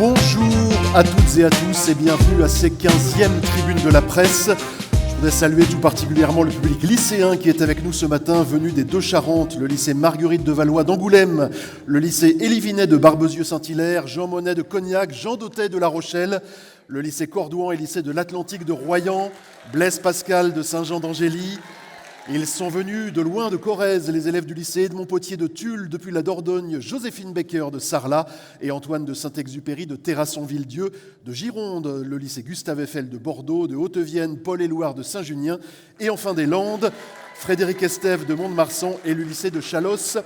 Bonjour à toutes et à tous et bienvenue à ces 15e tribunes de la presse. Je voudrais saluer tout particulièrement le public lycéen qui est avec nous ce matin, venu des Deux-Charentes, le lycée Marguerite de Valois d'Angoulême, le lycée Élie Vinet de Barbezieux-Saint-Hilaire, Jean Monnet de Cognac, Jean Dautet de La Rochelle, le lycée Cordouan et le lycée de l'Atlantique de Royan, Blaise Pascal de Saint-Jean d'Angély. Ils sont venus de loin de Corrèze, les élèves du lycée Edmond Potier de Tulle, depuis la Dordogne, Joséphine Becker de Sarlat et Antoine de Saint-Exupéry de Terrasson-Villedieu, de Gironde, le lycée Gustave Eiffel de Bordeaux, de Haute-Vienne, Paul-Éluard de Saint-Junien et enfin des Landes, Frédéric Estève de Mont-de-Marsan et le lycée de Chalosse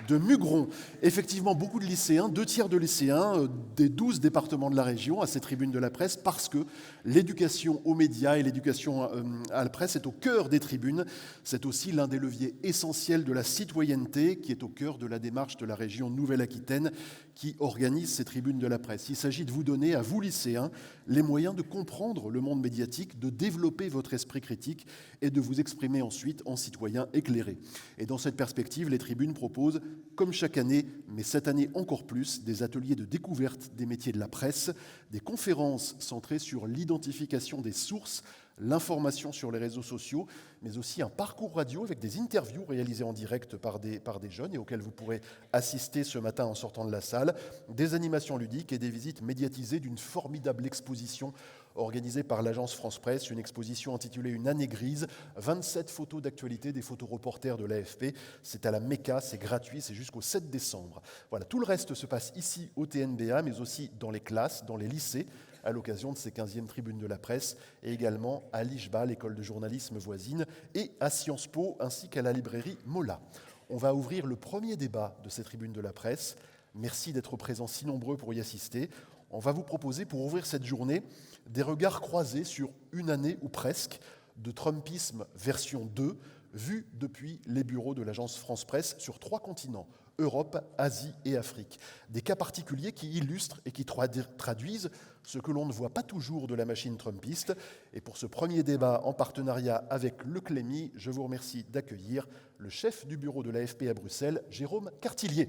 de Mugron. Effectivement, beaucoup de lycéens, 2/3 de lycéens des 12 départements de la région à ces tribunes de la presse parce que l'éducation aux médias et l'éducation à la presse est au cœur des tribunes. C'est aussi l'un des leviers essentiels de la citoyenneté qui est au cœur de la démarche de la région Nouvelle-Aquitaine qui organise ces tribunes de la presse. Il s'agit de vous donner, à vous lycéens, les moyens de comprendre le monde médiatique, de développer votre esprit critique et de vous exprimer ensuite en citoyen éclairé. Et dans cette perspective, les tribunes proposent, comme chaque année, mais cette année encore plus, des ateliers de découverte des métiers de la presse, des conférences centrées sur l'identification des sources, l'information sur les réseaux sociaux, mais aussi un parcours radio avec des interviews réalisées en direct par des jeunes et auxquelles vous pourrez assister ce matin en sortant de la salle, des animations ludiques et des visites médiatisées d'une formidable exposition organisée par l'agence France Presse, une exposition intitulée « Une année grise », 27 photos d'actualité des photoreporters de l'AFP. C'est à la Mecca, c'est gratuit, c'est jusqu'au 7 décembre. Voilà, tout le reste se passe ici au TNBA, mais aussi dans les classes, dans les lycées, à l'occasion de ces 15e tribunes de la presse, et également à l'IJBA, l'école de journalisme voisine, et à Sciences Po, ainsi qu'à la librairie Mola. On va ouvrir le premier débat de ces tribunes de la presse. Merci d'être présents si nombreux pour y assister. On va vous proposer, pour ouvrir cette journée, des regards croisés sur une année ou presque de Trumpisme version 2, vue depuis les bureaux de l'agence France Presse sur 3 continents, Europe, Asie et Afrique. Des cas particuliers qui illustrent et qui traduisent ce que l'on ne voit pas toujours de la machine trumpiste. Et pour ce premier débat en partenariat avec le Clémy, je vous remercie d'accueillir le chef du bureau de l'AFP à Bruxelles, Jérôme Cartillier.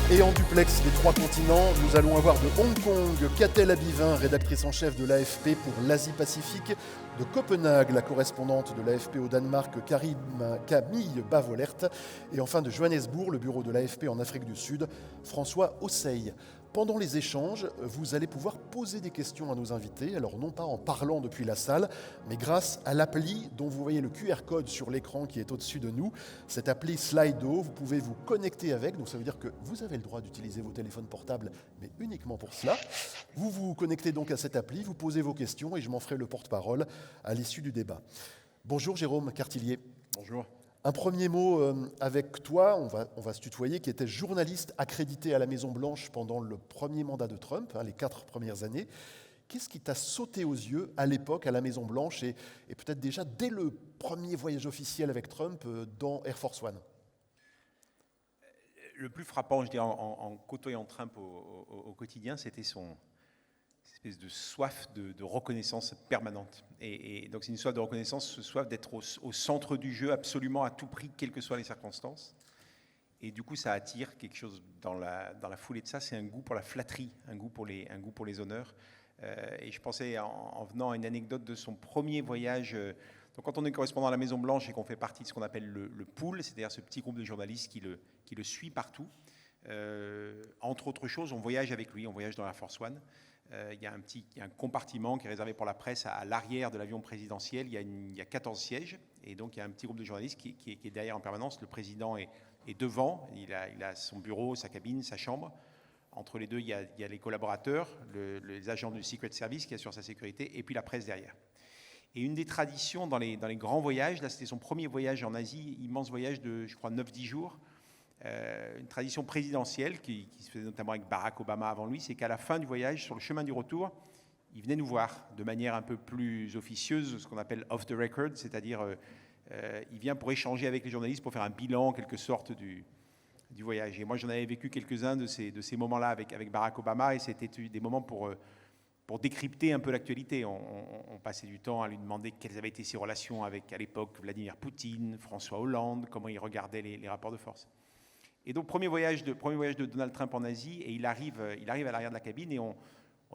Et en duplex des 3 continents, nous allons avoir de Hong Kong, Catel Abivin, rédactrice en chef de l'AFP pour l'Asie-Pacifique, de Copenhague, la correspondante de l'AFP au Danemark, Camille Bavolert, et enfin de Johannesburg, le bureau de l'AFP en Afrique du Sud, François Osseille. Pendant les échanges, vous allez pouvoir poser des questions à nos invités, alors non pas en parlant depuis la salle, mais grâce à l'appli dont vous voyez le QR code sur l'écran qui est au-dessus de nous. Cette appli Slido, vous pouvez vous connecter avec, donc ça veut dire que vous avez le droit d'utiliser vos téléphones portables, mais uniquement pour cela. Vous vous connectez donc à cette appli, vous posez vos questions et je m'en ferai le porte-parole à l'issue du débat. Bonjour Jérôme Cartillier. Bonjour. Un premier mot avec toi, on va se tutoyer, qui était journaliste accrédité à la Maison-Blanche pendant le premier mandat de Trump, les 4 premières années. Qu'est-ce qui t'a sauté aux yeux à l'époque à la Maison-Blanche et peut-être déjà dès le premier voyage officiel avec Trump dans Air Force One? Le plus frappant, je dirais, en côtoyant Trump au quotidien, c'était son espèce de soif de reconnaissance permanente. Et donc c'est une soif de reconnaissance, ce soif d'être au centre du jeu absolument à tout prix, quelles que soient les circonstances. Et du coup, ça attire quelque chose dans la foulée de ça, c'est un goût pour la flatterie, un goût pour les honneurs. Et je pensais, en venant à une anecdote de son premier voyage, donc quand on est correspondant à la Maison-Blanche et qu'on fait partie de ce qu'on appelle le pool, c'est-à-dire ce petit groupe de journalistes qui le suit partout, entre autres choses, on voyage avec lui, on voyage dans la Force One. Il y a un compartiment qui est réservé pour la presse à l'arrière de l'avion présidentiel. Il y a 14 sièges et donc il y a un petit groupe de journalistes qui est derrière en permanence. Le président est devant, il a son bureau, sa cabine, sa chambre. Entre les deux, il y a les collaborateurs, les agents du Secret Service qui assurent sa sécurité et puis la presse derrière. Et une des traditions dans les grands voyages, là c'était son premier voyage en Asie, immense voyage de, je crois, 9-10 jours, une tradition présidentielle qui se faisait notamment avec Barack Obama avant lui, c'est qu'à la fin du voyage, sur le chemin du retour, il venait nous voir de manière un peu plus officieuse, ce qu'on appelle off the record, c'est-à-dire il vient pour échanger avec les journalistes, pour faire un bilan en quelque sorte du voyage. Et moi, j'en avais vécu quelques-uns de ces moments-là avec Barack Obama, et c'était des moments pour pour décrypter un peu l'actualité. On passait du temps à lui demander quelles avaient été ses relations avec, à l'époque, Vladimir Poutine, François Hollande, comment il regardait les rapports de force. Et donc, premier voyage de Donald Trump en Asie, et il arrive à l'arrière de la cabine, et on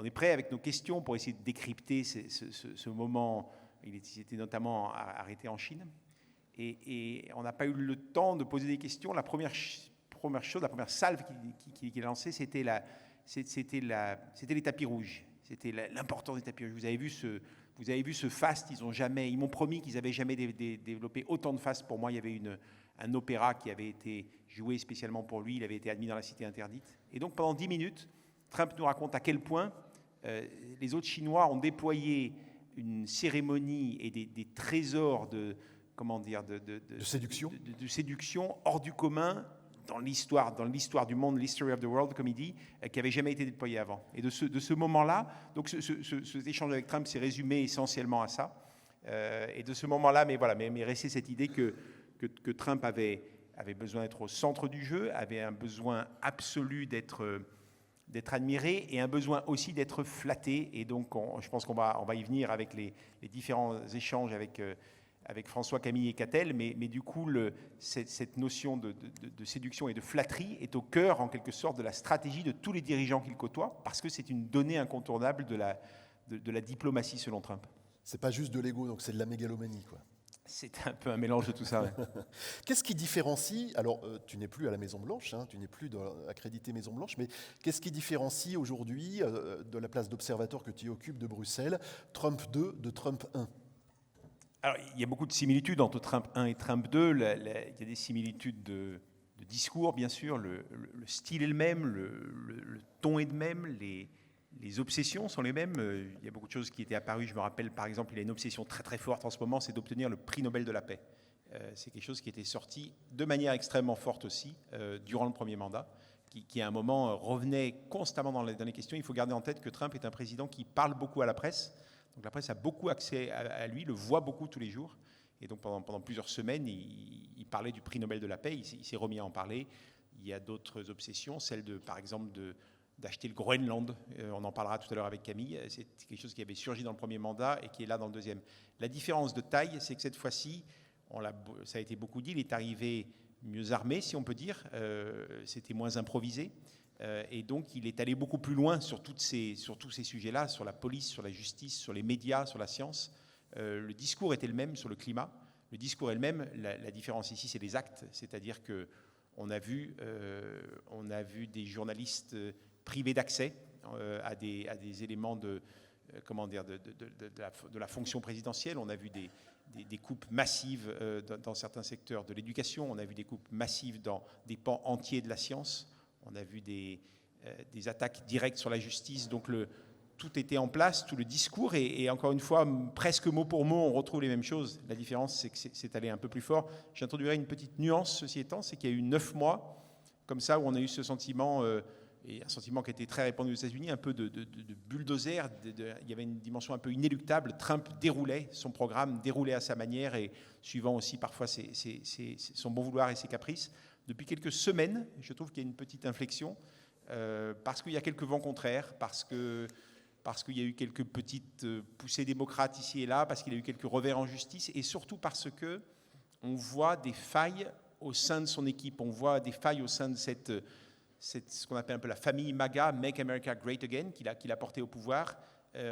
est prêt avec nos questions pour essayer de décrypter ce moment. Il était notamment arrêté en Chine, et on n'a pas eu le temps de poser des questions. La première chose, la première salve qu'il a lancée, c'était les tapis rouges. C'était l'importance des tapis rouges. Vous avez vu ce fast. Ils m'ont promis qu'ils n'avaient jamais développé autant de fast. Pour moi, il y avait un opéra qui avait été joué spécialement pour lui. Il avait été admis dans la cité interdite. Et donc, pendant 10 minutes, Trump nous raconte à quel point les autres Chinois ont déployé une cérémonie et des trésors de séduction hors du commun dans l'histoire du monde, l'history of the world, comme il dit, qui n'avait jamais été déployé avant. Et de ce moment-là, donc cet échange avec Trump s'est résumé essentiellement à ça. Et de ce moment-là, mais restait cette idée que Trump avait besoin d'être au centre du jeu, avait un besoin absolu d'être admiré et un besoin aussi d'être flatté. Et donc, je pense qu'on va y venir avec les différents échanges avec François, Camille et Catel, mais du coup, cette notion de séduction et de flatterie est au cœur, en quelque sorte, de la stratégie de tous les dirigeants qu'il côtoie, parce que c'est une donnée incontournable de la diplomatie, selon Trump. C'est pas juste de l'ego, donc c'est de la mégalomanie, quoi. C'est un peu un mélange de tout ça. Ouais. Qu'est-ce qui différencie, alors tu n'es plus à la Maison-Blanche, tu n'es plus accrédité Maison-Blanche, mais qu'est-ce qui différencie aujourd'hui, de la place d'observateur que tu occupes de Bruxelles, Trump 2 de Trump 1 ? Alors, il y a beaucoup de similitudes entre Trump 1 et Trump 2. Il y a des similitudes de discours, bien sûr. Le style est le même, le ton est le même, les obsessions sont les mêmes. Il y a beaucoup de choses qui étaient apparues. Je me rappelle, par exemple, il a une obsession très très forte en ce moment, c'est d'obtenir le prix Nobel de la paix. C'est quelque chose qui était sorti de manière extrêmement forte aussi durant le premier mandat, qui à un moment revenait constamment dans les questions. Il faut garder en tête que Trump est un président qui parle beaucoup à la presse. Donc la presse a beaucoup accès à lui, le voit beaucoup tous les jours. Et donc pendant plusieurs semaines, il parlait du prix Nobel de la paix, il s'est remis à en parler. Il y a d'autres obsessions, celle par exemple d'acheter le Groenland. On en parlera tout à l'heure avec Camille. C'est quelque chose qui avait surgi dans le premier mandat et qui est là dans le deuxième. La différence de taille, c'est que cette fois-ci, ça a été beaucoup dit, il est arrivé mieux armé, si on peut dire. C'était moins improvisé. Et donc, il est allé beaucoup plus loin sur tous ces sujets-là, sur la police, sur la justice, sur les médias, sur la science. Le discours était le même sur le climat. Le discours est le même. La différence ici, c'est les actes. C'est-à-dire qu'on a vu des journalistes privés d'accès à des éléments de la fonction présidentielle. On a vu des coupes massives dans certains secteurs de l'éducation. On a vu des coupes massives dans des pans entiers de la science. On a vu des attaques directes sur la justice. Donc tout était en place, tout le discours. Et encore une fois, presque mot pour mot, on retrouve les mêmes choses. La différence, c'est que c'est allé un peu plus fort. J'introduirais une petite nuance, ceci étant, c'est qu'il y a eu 9 mois, comme ça, où on a eu ce sentiment, et un sentiment qui était très répandu aux États-Unis, un peu de bulldozer. Il y avait une dimension un peu inéluctable. Trump déroulait son programme, déroulait à sa manière, et suivant aussi parfois son bon vouloir et ses caprices. Depuis quelques semaines, je trouve qu'il y a une petite inflexion, parce qu'il y a quelques vents contraires, parce qu'il y a eu quelques petites poussées démocrates ici et là, parce qu'il y a eu quelques revers en justice, et surtout parce qu'on voit des failles au sein de son équipe, on voit des failles au sein de ce qu'on appelle un peu la famille MAGA, Make America Great Again, qu'il a porté au pouvoir.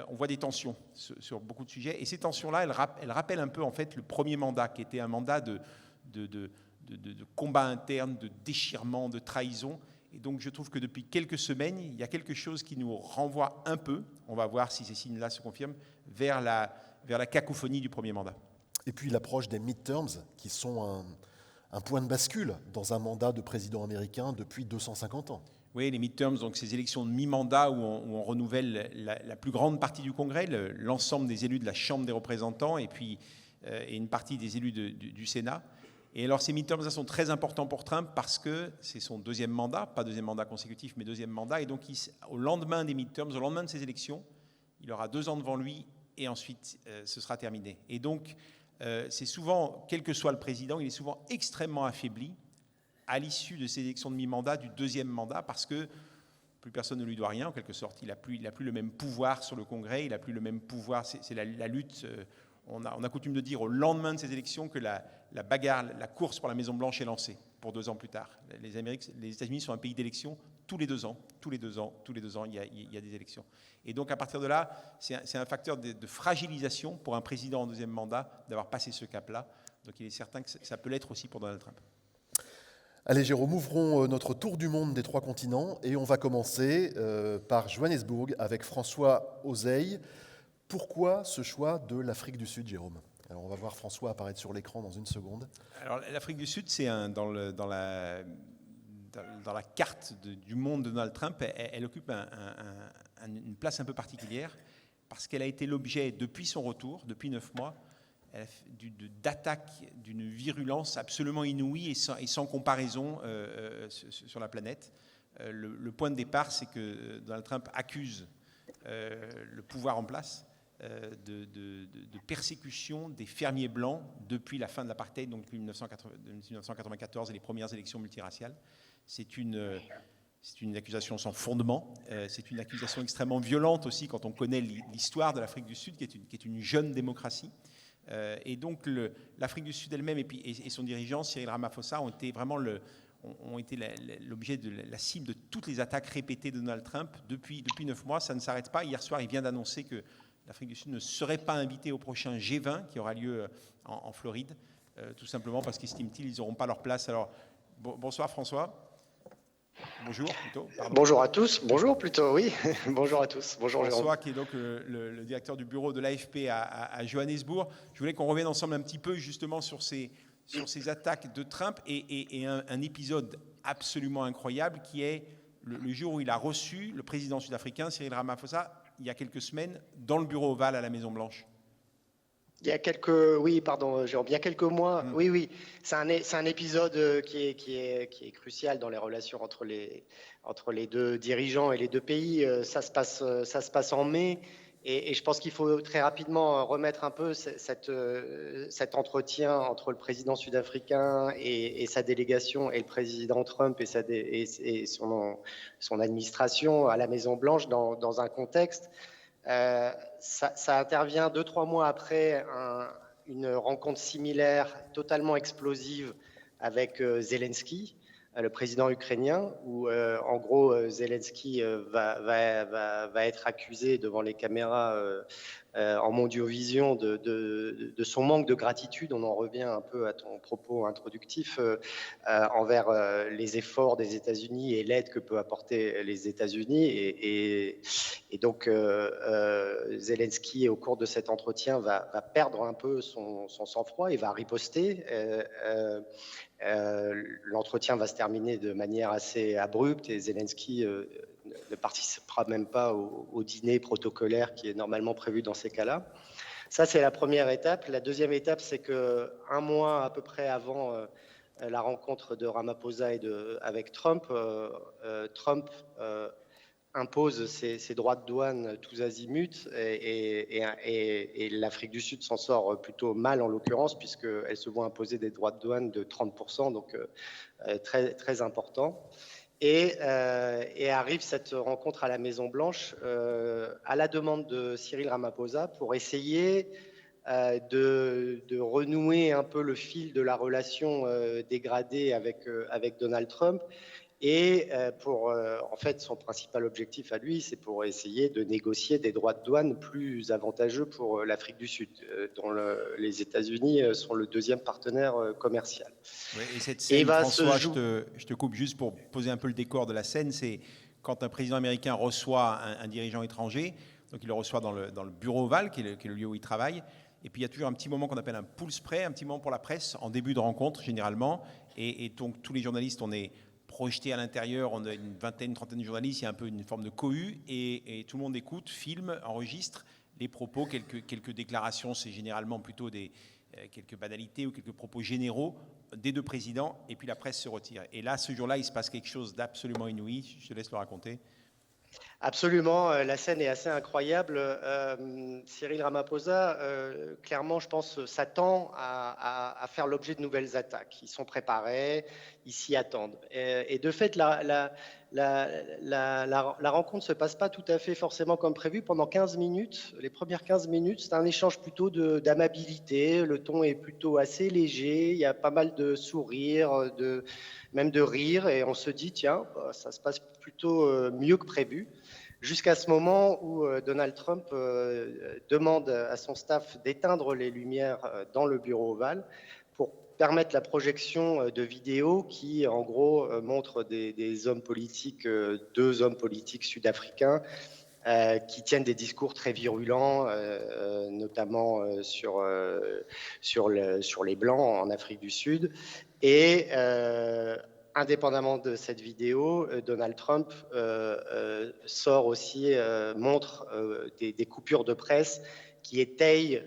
On voit des tensions sur beaucoup de sujets, et ces tensions-là, elles rappellent un peu en fait le premier mandat, qui était un mandat de combat interne, de déchirement, de trahison. Et donc je trouve que depuis quelques semaines, il y a quelque chose qui nous renvoie un peu, on va voir si ces signes-là se confirment, vers la cacophonie du premier mandat. Et puis l'approche des midterms, qui sont un point de bascule dans un mandat de président américain depuis 250 ans. Oui, les midterms, donc ces élections de mi-mandat où on renouvelle la plus grande partie du Congrès, l'ensemble des élus de la Chambre des représentants et puis une partie des élus du Sénat. Et alors ces midterms sont très importants pour Trump parce que c'est son deuxième mandat, pas deuxième mandat consécutif, mais deuxième mandat. Et donc au lendemain des midterms, au lendemain de ces élections, il aura 2 ans devant lui et ensuite ce sera terminé. Et donc c'est souvent, quel que soit le président, il est souvent extrêmement affaibli à l'issue de ces élections de mi-mandat, du deuxième mandat, parce que plus personne ne lui doit rien, en quelque sorte. Il n'a plus le même pouvoir sur le Congrès, il n'a plus le même pouvoir. C'est la lutte. On a coutume de dire au lendemain de ces élections que la bagarre, la course pour la Maison-Blanche est lancée pour 2 ans plus tard. Les États-Unis sont un pays d'élections tous les 2 ans, il y a des élections. Et donc à partir de là, c'est un facteur de fragilisation pour un président en 2e mandat d'avoir passé ce cap-là. Donc il est certain que ça peut l'être aussi pour Donald Trump. Allez Jérôme, ouvrons notre tour du monde des 3 continents et on va commencer par Johannesburg avec François Ozeille. Pourquoi ce choix de l'Afrique du Sud, Jérôme ? Alors on va voir François apparaître sur l'écran dans une seconde. Alors l'Afrique du Sud, c'est dans la carte du monde de Donald Trump, elle occupe une place un peu particulière parce qu'elle a été l'objet, depuis son retour, depuis 9 mois, d'attaques d'une virulence absolument inouïe et sans comparaison sur la planète. Le point de départ, c'est que Donald Trump accuse le pouvoir en place de persécution des fermiers blancs depuis la fin de l'apartheid, donc depuis 1994 et les premières élections multiraciales. C'est une accusation sans fondement. C'est une accusation extrêmement violente aussi quand on connaît l'histoire de l'Afrique du Sud, qui est une jeune démocratie. Et donc l'Afrique du Sud elle-même et son dirigeant, Cyril Ramaphosa, ont été vraiment l'objet de la cible de toutes les attaques répétées de Donald Trump depuis 9 mois. Ça ne s'arrête pas. Hier soir, il vient d'annoncer que l'Afrique du Sud ne serait pas invitée au prochain G20 qui aura lieu en Floride, tout simplement parce qu'estiment-ils qu'ils n'auront pas leur place. Alors, bonsoir François. Bonjour plutôt. Pardon. Bonjour à tous. Bonjour plutôt, oui. Bonjour à tous. Bonjour François, Jérôme. qui est donc le directeur du bureau de l'AFP à Johannesburg. Je voulais qu'on revienne ensemble un petit peu justement sur ces attaques de Trump et un épisode absolument incroyable qui est le jour où il a reçu le président sud-africain Cyril Ramaphosa il y a quelques semaines dans le bureau ovale à la Maison-Blanche. Il y a quelques mois, oui. C'est un épisode qui est crucial dans les relations entre les 2 dirigeants et les 2 pays. Ça se passe en mai. Et je pense qu'il faut très rapidement remettre un peu cet entretien entre le président sud-africain et sa délégation et le président Trump et son administration à la Maison-Blanche dans un contexte. Ça intervient 2-3 mois après une rencontre similaire, totalement explosive avec Zelensky, le président ukrainien, où en gros Zelensky va être accusé devant les caméras en mondiovision de son manque de gratitude. On en revient un peu à ton propos introductif envers les efforts des États-Unis et l'aide que peut apporter les États-Unis. Et donc Zelensky, au cours de cet entretien, va perdre un peu son sang-froid et va riposter. L'entretien va se terminer de manière assez abrupte et Zelensky ne participera même pas au dîner protocolaire qui est normalement prévu dans ces cas-là. Ça, c'est la première étape. La deuxième étape, c'est qu'un mois à peu près avant la rencontre de Ramaphosa avec Trump, Trump impose ses droits de douane tous azimuts et l'Afrique du Sud s'en sort plutôt mal en l'occurrence puisqu'elle se voit imposer des droits de douane de 30%, donc très, très important. Et arrive cette rencontre à la Maison-Blanche à la demande de Cyril Ramaphosa pour essayer de renouer un peu le fil de la relation dégradée avec Donald Trump. Et en fait, son principal objectif à lui, c'est pour essayer de négocier des droits de douane plus avantageux pour l'Afrique du Sud, dont les États-Unis sont le 2e partenaire commercial. Oui, et cette scène, François, je te coupe juste pour poser un peu le décor de la scène, c'est quand un président américain reçoit un dirigeant étranger, donc il le reçoit dans le bureau ovale, qui est le lieu où il travaille, et puis il y a toujours un petit moment qu'on appelle un pool spray, un petit moment pour la presse, en début de rencontre généralement, et donc tous les journalistes, on est projeté à l'intérieur, on a une trentaine de journalistes, il y a un peu une forme de cohue et tout le monde écoute, filme, enregistre les propos, quelques déclarations, c'est généralement plutôt quelques banalités ou quelques propos généraux des 2 présidents et puis la presse se retire. Et là, ce jour-là, il se passe quelque chose d'absolument inouï, je te laisse le raconter. Absolument, la scène est assez incroyable. Cyril Ramaphosa, clairement, je pense, s'attend à faire l'objet de nouvelles attaques. Ils sont préparés, ils s'y attendent. Et de fait, la rencontre ne se passe pas tout à fait forcément comme prévu. Pendant 15 minutes, les premières 15 minutes, c'est un échange plutôt d'amabilité. Le ton est plutôt assez léger. Il y a pas mal de sourires, même de rires. Et on se dit, tiens, bah, ça se passe plutôt mieux que prévu. Jusqu'à ce moment où Donald Trump demande à son staff d'éteindre les lumières dans le bureau ovale pour permettre la projection de vidéos qui, en gros, montrent des hommes politiques, deux hommes politiques sud-africains qui tiennent des discours très virulents, notamment sur les Blancs en Afrique du Sud. Et indépendamment de cette vidéo, Donald Trump sort aussi, montre des coupures de presse qui étayent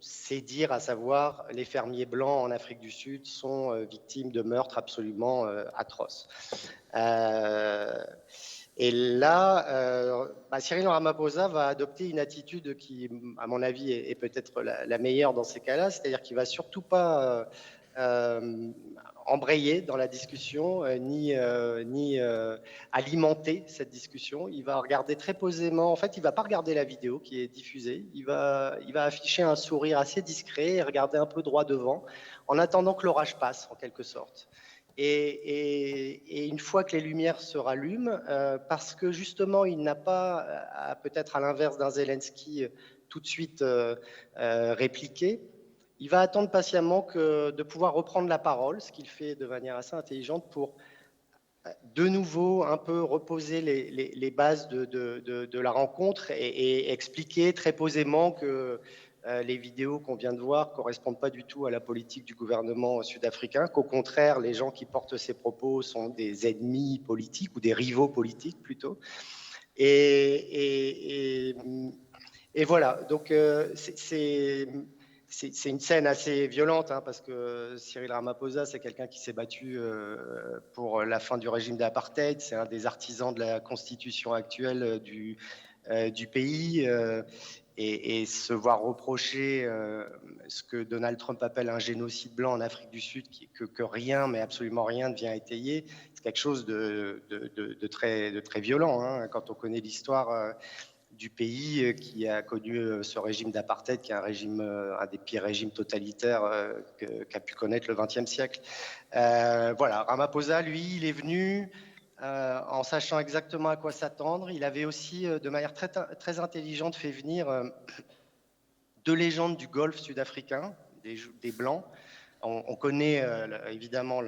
ses dires, à savoir les fermiers blancs en Afrique du Sud sont victimes de meurtres absolument atroces. Et là, Cyril Ramaphosa va adopter une attitude qui, à mon avis, est peut-être la meilleure dans ces cas-là, c'est-à-dire qu'il ne va surtout pas embrayer dans la discussion, ni alimenter cette discussion. Il va regarder très posément, en fait, il ne va pas regarder la vidéo qui est diffusée, il va afficher un sourire assez discret et regarder un peu droit devant, en attendant que l'orage passe, en quelque sorte. Et une fois que les lumières se rallument, parce que justement, il n'a pas, peut-être à l'inverse d'un Zelensky, tout de suite répliqué, il va attendre patiemment de pouvoir reprendre la parole, ce qu'il fait de manière assez intelligente pour de nouveau un peu reposer les bases de la rencontre et expliquer très posément que les vidéos qu'on vient de voir ne correspondent pas du tout à la politique du gouvernement sud-africain, qu'au contraire, les gens qui portent ces propos sont des ennemis politiques ou des rivaux politiques plutôt. Et voilà, donc c'est une scène assez violente parce que Cyril Ramaphosa, c'est quelqu'un qui s'est battu pour la fin du régime d'apartheid. C'est un des artisans de la constitution actuelle du pays. Et se voir reprocher ce que Donald Trump appelle un génocide blanc en Afrique du Sud, que rien, mais absolument rien ne vient étayer, c'est quelque chose de très violent. Quand on connaît l'histoire du pays qui a connu ce régime d'apartheid, qui est un des pires régimes totalitaires qu'a pu connaître le XXe siècle. Voilà, Ramaphosa, lui, il est venu en sachant exactement à quoi s'attendre. Il avait aussi, de manière très intelligente, fait venir deux légendes du Golfe sud-africain, des Blancs. On connaît évidemment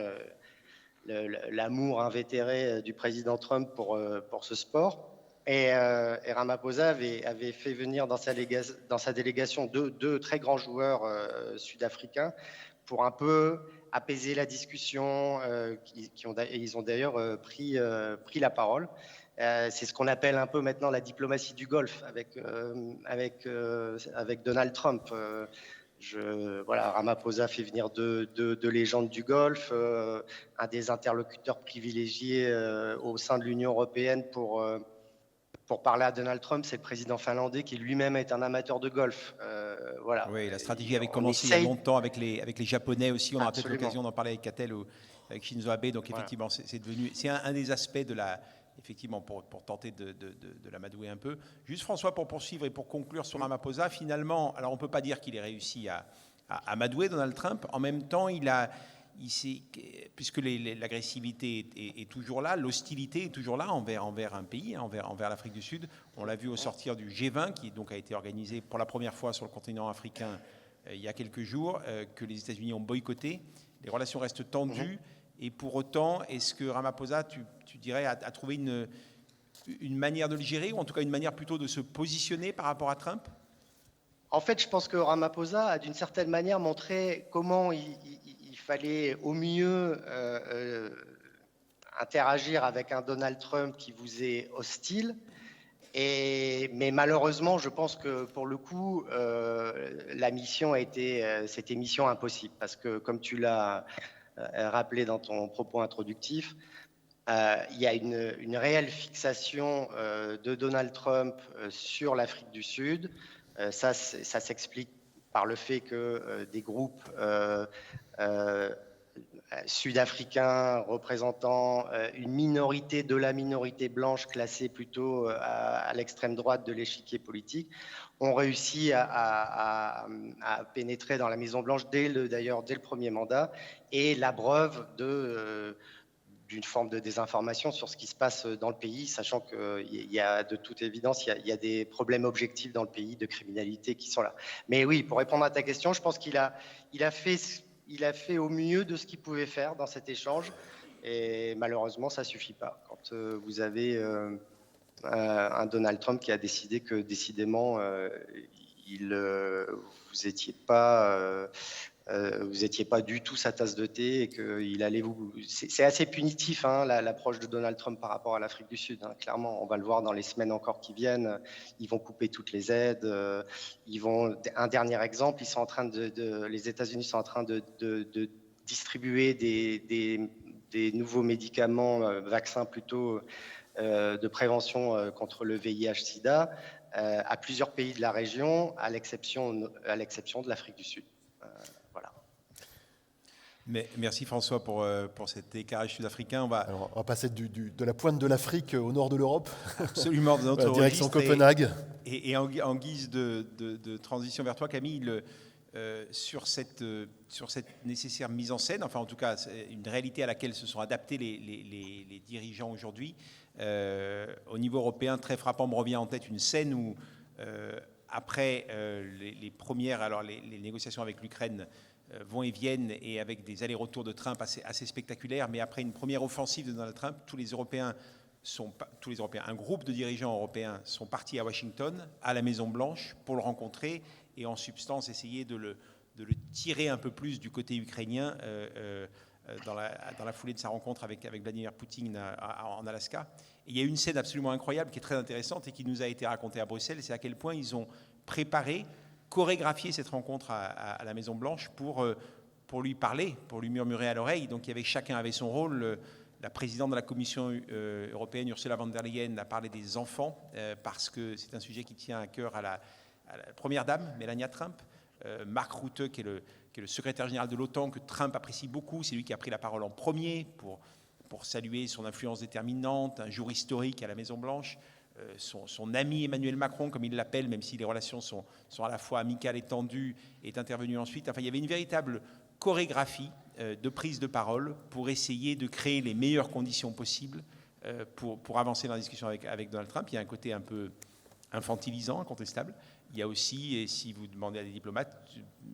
l'amour invétéré du président Trump pour ce sport. Et Ramaphosa avait fait venir dans sa délégation deux très grands joueurs sud-africains pour un peu apaiser la discussion. Ils ont d'ailleurs pris la parole. C'est ce qu'on appelle un peu maintenant la diplomatie du Golfe avec Donald Trump. Voilà, Ramaphosa fait venir deux légendes du Golfe, un des interlocuteurs privilégiés au sein de l'Union européenne pour parler à Donald Trump, c'est le président finlandais qui lui-même est un amateur de golf. Voilà. Oui, la stratégie avait commencé il y a longtemps avec les Japonais aussi. On aura peut-être l'occasion d'en parler avec Kattel ou avec Shinzo Abe. Donc effectivement, voilà. C'est un des aspects de effectivement, pour tenter de l'amadouer un peu. Juste François, pour poursuivre et pour conclure sur Ramaphosa, finalement, alors on ne peut pas dire qu'il ait réussi à amadouer Donald Trump. En même temps, puisque l'agressivité est toujours là, l'hostilité est toujours là envers un pays, envers l'Afrique du Sud. On l'a vu au sortir du G20, qui donc a été organisé pour la première fois sur le continent africain il y a quelques jours, que les États-Unis ont boycotté. Les relations restent tendues. Et pour autant, est-ce que Ramaphosa, tu dirais, a trouvé une manière de le gérer, ou en tout cas une manière plutôt de se positionner par rapport à Trump ? En fait, je pense que Ramaphosa a d'une certaine manière montré comment il fallait au mieux interagir avec un Donald Trump qui vous est hostile. Mais malheureusement, je pense que pour le coup, la mission c'était mission impossible. Parce que, comme tu l'as rappelé dans ton propos introductif, il y a une réelle fixation de Donald Trump sur l'Afrique du Sud. Ça s'explique par le fait que des groupes sud-africains représentant une minorité de la minorité blanche classée plutôt à l'extrême droite de l'échiquier politique ont réussi à pénétrer dans la Maison-Blanche d'ailleurs dès le premier mandat, et l'abreuve d'une forme de désinformation sur ce qui se passe dans le pays, sachant qu'il y a de toute évidence, il y a des problèmes objectifs dans le pays de criminalité qui sont là. Mais oui, pour répondre à ta question, je pense qu'il a fait au mieux de ce qu'il pouvait faire dans cet échange, et malheureusement, ça ne suffit pas. Quand vous avez un Donald Trump qui a décidé que décidément, vous n'étiez pas du tout sa tasse de thé, et qu'il allait vous... C'est assez punitif, hein, l'approche de Donald Trump par rapport à l'Afrique du Sud. Hein. Clairement, on va le voir dans les semaines encore qui viennent. Ils vont couper toutes les aides. Un dernier exemple, les États-Unis sont en train de distribuer des nouveaux médicaments, vaccins plutôt, de prévention contre le VIH/SIDA à plusieurs pays de la région, à l'exception de l'Afrique du Sud. Voilà. Mais merci François pour cet éclairage sud-africain. Alors, on va passer de la pointe de l'Afrique au nord de l'Europe. Absolument, dans notre direction Copenhague. Et en guise de transition vers toi, Camille, sur cette nécessaire mise en scène, enfin en tout cas une réalité à laquelle se sont adaptés les dirigeants aujourd'hui. Au niveau européen, très frappant, me revient en tête une scène où, après les premières, alors les négociations avec l'Ukraine vont et viennent, et avec des allers-retours de Trump assez spectaculaires, mais après une première offensive de Donald Trump, un groupe de dirigeants européens sont partis à Washington, à la Maison-Blanche, pour le rencontrer et en substance essayer de le tirer un peu plus du côté ukrainien dans la foulée de sa rencontre avec Vladimir Poutine en Alaska. Et il y a une scène absolument incroyable qui est très intéressante et qui nous a été racontée à Bruxelles, c'est à quel point ils ont chorégraphié cette rencontre à la Maison-Blanche pour lui parler, pour lui murmurer à l'oreille. Donc chacun avait son rôle. La présidente de la Commission européenne, Ursula von der Leyen, a parlé des enfants parce que c'est un sujet qui tient à cœur à la première dame, Melania Trump. Mark Rutte, qui est le secrétaire général de l'OTAN, que Trump apprécie beaucoup, c'est lui qui a pris la parole en premier pour saluer son influence déterminante, un jour historique à la Maison-Blanche. Son ami Emmanuel Macron, comme il l'appelle, même si les relations sont à la fois amicales et tendues, est intervenu ensuite. Enfin, il y avait une véritable chorégraphie de prise de parole pour essayer de créer les meilleures conditions possibles pour avancer dans la discussion avec Donald Trump. Il y a un côté un peu infantilisant, incontestable. Il y a aussi, et si vous demandez à des diplomates,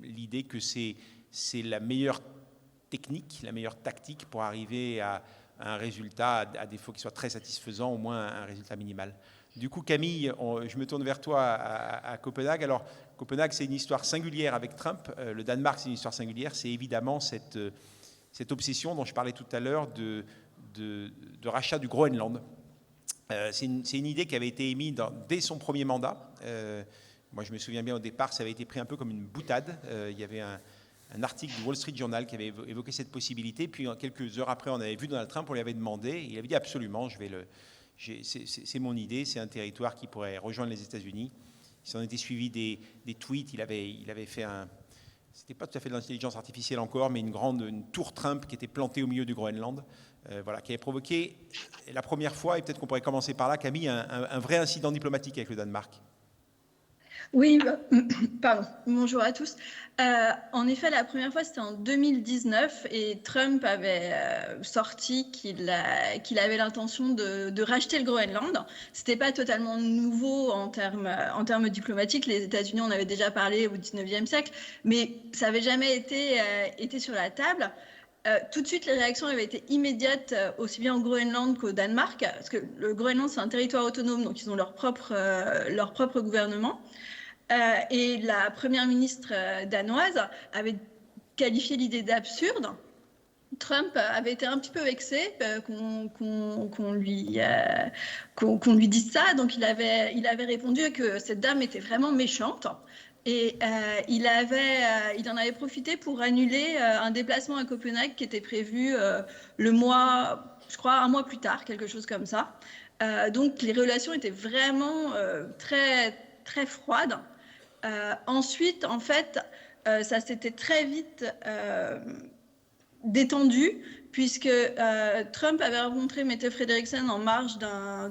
l'idée que c'est la meilleure technique, la meilleure tactique pour arriver à un résultat, à défaut qu'il soit très satisfaisant, au moins un résultat minimal. Du coup, Camille, je me tourne vers toi à Copenhague. Alors, Copenhague, c'est une histoire singulière avec Trump. Le Danemark, c'est une histoire singulière. C'est évidemment cette obsession dont je parlais tout à l'heure de rachat du Groenland. C'est une idée qui avait été émise dès son premier mandat. Moi, je me souviens bien, au départ, ça avait été pris un peu comme une boutade. Il y avait un article du Wall Street Journal qui avait évoqué cette possibilité. Puis, quelques heures après, on avait vu Donald Trump, on lui avait demandé. Il avait dit absolument, c'est mon idée, c'est un territoire qui pourrait rejoindre les États-Unis. Il s'en était suivi des tweets. Il avait fait c'était pas tout à fait de l'intelligence artificielle encore, mais une tour Trump qui était plantée au milieu du Groenland, qui avait provoqué la première fois, et peut-être qu'on pourrait commencer par là, Camille, un vrai incident diplomatique avec le Danemark. Oui, pardon, bonjour à tous. En effet, la première fois, c'était en 2019 et Trump avait sorti qu'il avait l'intention de racheter le Groenland. C'était pas totalement nouveau en termes diplomatiques. Les États-Unis en avaient déjà parlé au 19e siècle, mais ça n'avait jamais été sur la table. Tout de suite, les réactions avaient été immédiates, aussi bien au Groenland qu'au Danemark, parce que le Groenland, c'est un territoire autonome, donc ils ont leur propre gouvernement. Et la première ministre danoise avait qualifié l'idée d'absurde. Trump avait été un petit peu vexé qu'on lui dise ça, donc il avait répondu que cette dame était vraiment méchante. Et il en avait profité pour annuler un déplacement à Copenhague qui était prévu le mois, je crois, un mois plus tard, quelque chose comme ça. Donc les relations étaient vraiment très, très froides. Ensuite, en fait, ça s'était très vite détendu, puisque Trump avait rencontré Mette Frederiksen en marge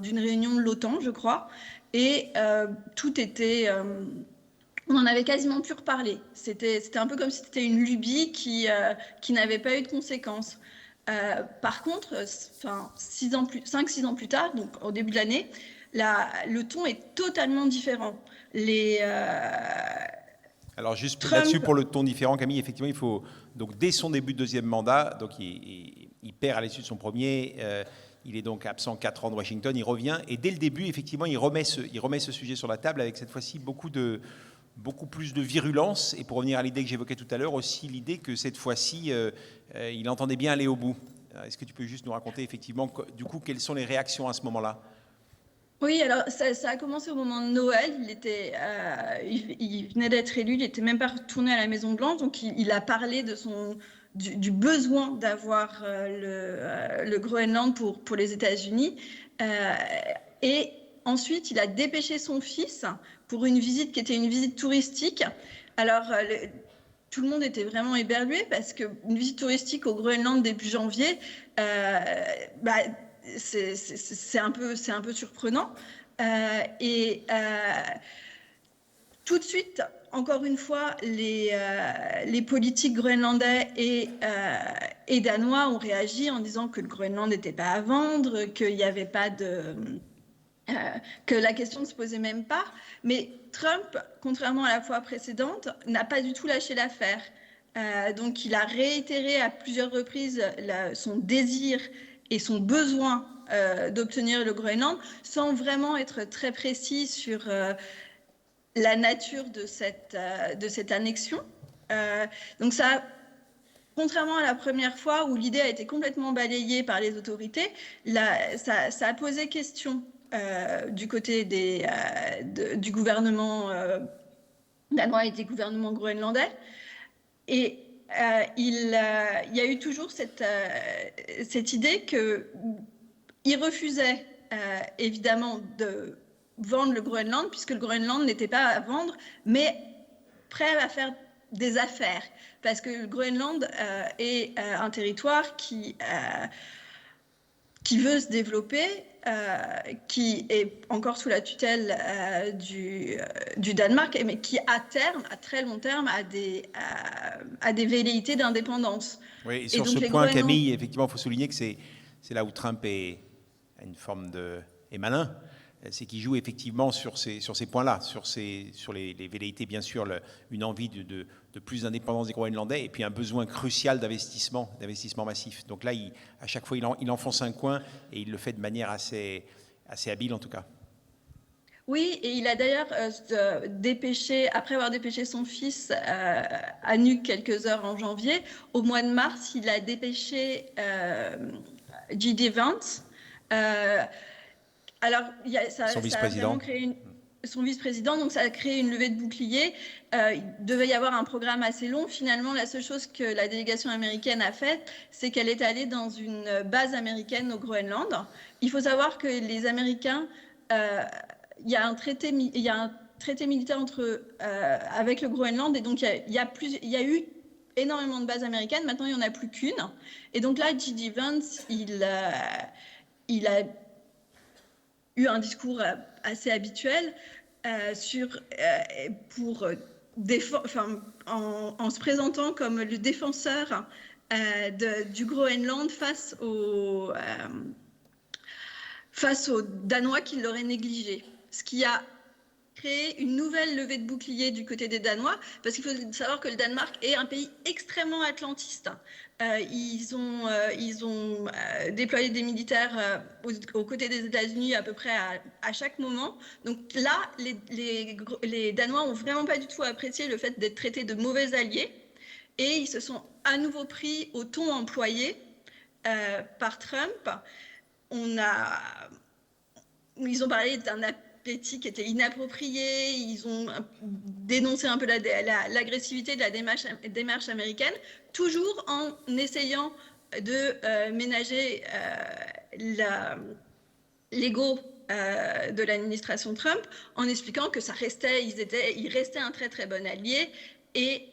d'une réunion de l'OTAN, je crois, et tout était... on n'en avait quasiment plus reparlé. C'était un peu comme si c'était une lubie qui n'avait pas eu de conséquences. Par contre, 5-6 ans plus tard, donc au début de l'année, le ton est totalement différent. Alors juste Trump... là-dessus, pour le ton différent, Camille, effectivement, il faut, donc dès son début de deuxième mandat, donc il perd à l'issue de son premier, il est donc absent 4 ans de Washington, il revient, et dès le début, effectivement, il remet ce sujet sur la table avec cette fois-ci beaucoup plus de virulence, et pour revenir à l'idée que j'évoquais tout à l'heure, aussi l'idée que cette fois-ci, il entendait bien aller au bout. Est-ce que tu peux juste nous raconter effectivement, du coup, quelles sont les réactions à ce moment-là ? Oui, alors ça a commencé au moment de Noël. Il venait d'être élu, il n'était même pas retourné à la Maison-Blanche, donc il a parlé du besoin d'avoir le Groenland pour les États-Unis. Et ensuite, il a dépêché son fils pour une visite qui était une visite touristique. Alors, tout le monde était vraiment éberlué parce qu'une visite touristique au Groenland début janvier, c'est un peu surprenant. Tout de suite, encore une fois, les politiques groenlandais et danois ont réagi en disant que le Groenland n'était pas à vendre, qu'il n'y avait pas que la question ne se posait même pas. Mais Trump, contrairement à la fois précédente, n'a pas du tout lâché l'affaire. Donc il a réitéré à plusieurs reprises son désir et son besoin d'obtenir le Groenland, sans vraiment être très précis sur la nature de cette annexion. Donc ça, contrairement à la première fois où l'idée a été complètement balayée par les autorités, ça a posé question du côté du gouvernement danois et des gouvernements groenlandais. Et il y a eu toujours cette idée qu'il refusait évidemment de vendre le Groenland, puisque le Groenland n'était pas à vendre, mais prêt à faire des affaires, parce que le Groenland est un territoire qui veut se développer, qui est encore sous la tutelle du Danemark, mais qui à très long terme, a des velléités d'indépendance. Oui, et sur ce point, Camille, effectivement, il faut souligner que c'est là où Trump est malin, c'est qu'il joue effectivement sur ces points-là, sur les velléités, bien sûr, une envie de plus d'indépendance des Groenlandais, et puis un besoin crucial d'investissement massif. Donc là, à chaque fois, il enfonce un coin, et il le fait de manière assez habile, en tout cas. Oui, et il a d'ailleurs après avoir dépêché son fils à Nuuk quelques heures en janvier, au mois de mars, il a dépêché J.D. Vance. Alors, ça a vraiment créé son vice-président, donc ça a créé une levée de boucliers. Il devait y avoir un programme assez long. Finalement, la seule chose que la délégation américaine a faite, c'est qu'elle est allée dans une base américaine au Groenland. Il faut savoir que les Américains, il y a un traité militaire avec le Groenland, et donc il y a eu énormément de bases américaines. Maintenant, il n'y en a plus qu'une. Et donc là, J.D. Vance, il a eu un discours assez habituel en se présentant comme le défenseur du Groenland face aux Danois qui l'auraient négligé. Ce qui a créé une nouvelle levée de boucliers du côté des Danois, parce qu'il faut savoir que le Danemark est un pays extrêmement atlantiste. Ils ont déployé des militaires aux côtés des États-Unis à peu près à chaque moment. Donc là, les Danois ont vraiment pas du tout apprécié le fait d'être traités de mauvais alliés, et ils se sont à nouveau pris au ton employé par Trump. Ils ont parlé critiques étaient inappropriées, ils ont dénoncé un peu l'agressivité de la démarche américaine, toujours en essayant de ménager l'ego de l'administration Trump, en expliquant que ils restaient un très très bon allié et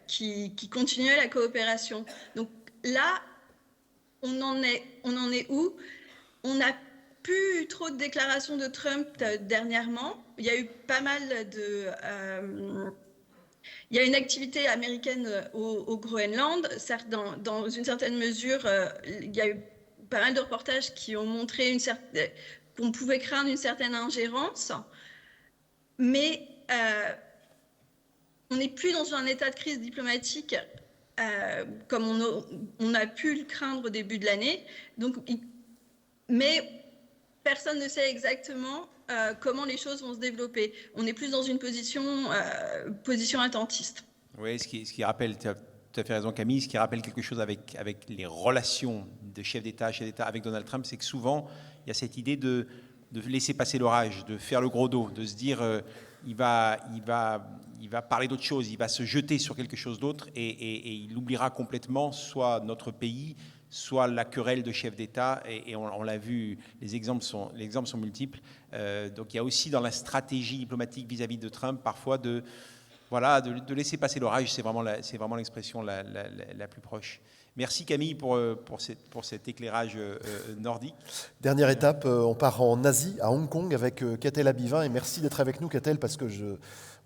qui continuait la coopération. Donc là, on en est où? On n'a plus eu trop de déclarations de Trump dernièrement. Il y a eu pas mal il y a une activité américaine au Groenland. Certes, dans une certaine mesure, il y a eu pas mal de reportages qui ont montré qu'on pouvait craindre une certaine ingérence, mais on n'est plus dans un état de crise diplomatique comme on a pu le craindre au début de l'année. Mais personne ne sait exactement comment les choses vont se développer. On est plus dans une position attentiste. Oui, ce qui rappelle, tu as tout à fait raison Camille, ce qui rappelle quelque chose avec les relations de chef d'État avec Donald Trump, c'est que souvent, il y a cette idée de laisser passer l'orage, de faire le gros dos, de se dire il va parler d'autre chose, il va se jeter sur quelque chose d'autre et il oubliera complètement soit notre pays, soit la querelle de chef d'État, et on l'a vu, les exemples sont multiples. Donc il y a aussi dans la stratégie diplomatique vis-à-vis de Trump, parfois de laisser passer l'orage, c'est vraiment l'expression la plus proche. Merci Camille pour cet éclairage nordique. Dernière étape, on part en Asie, à Hong Kong, avec Catel Abivin, et merci d'être avec nous Catel, parce que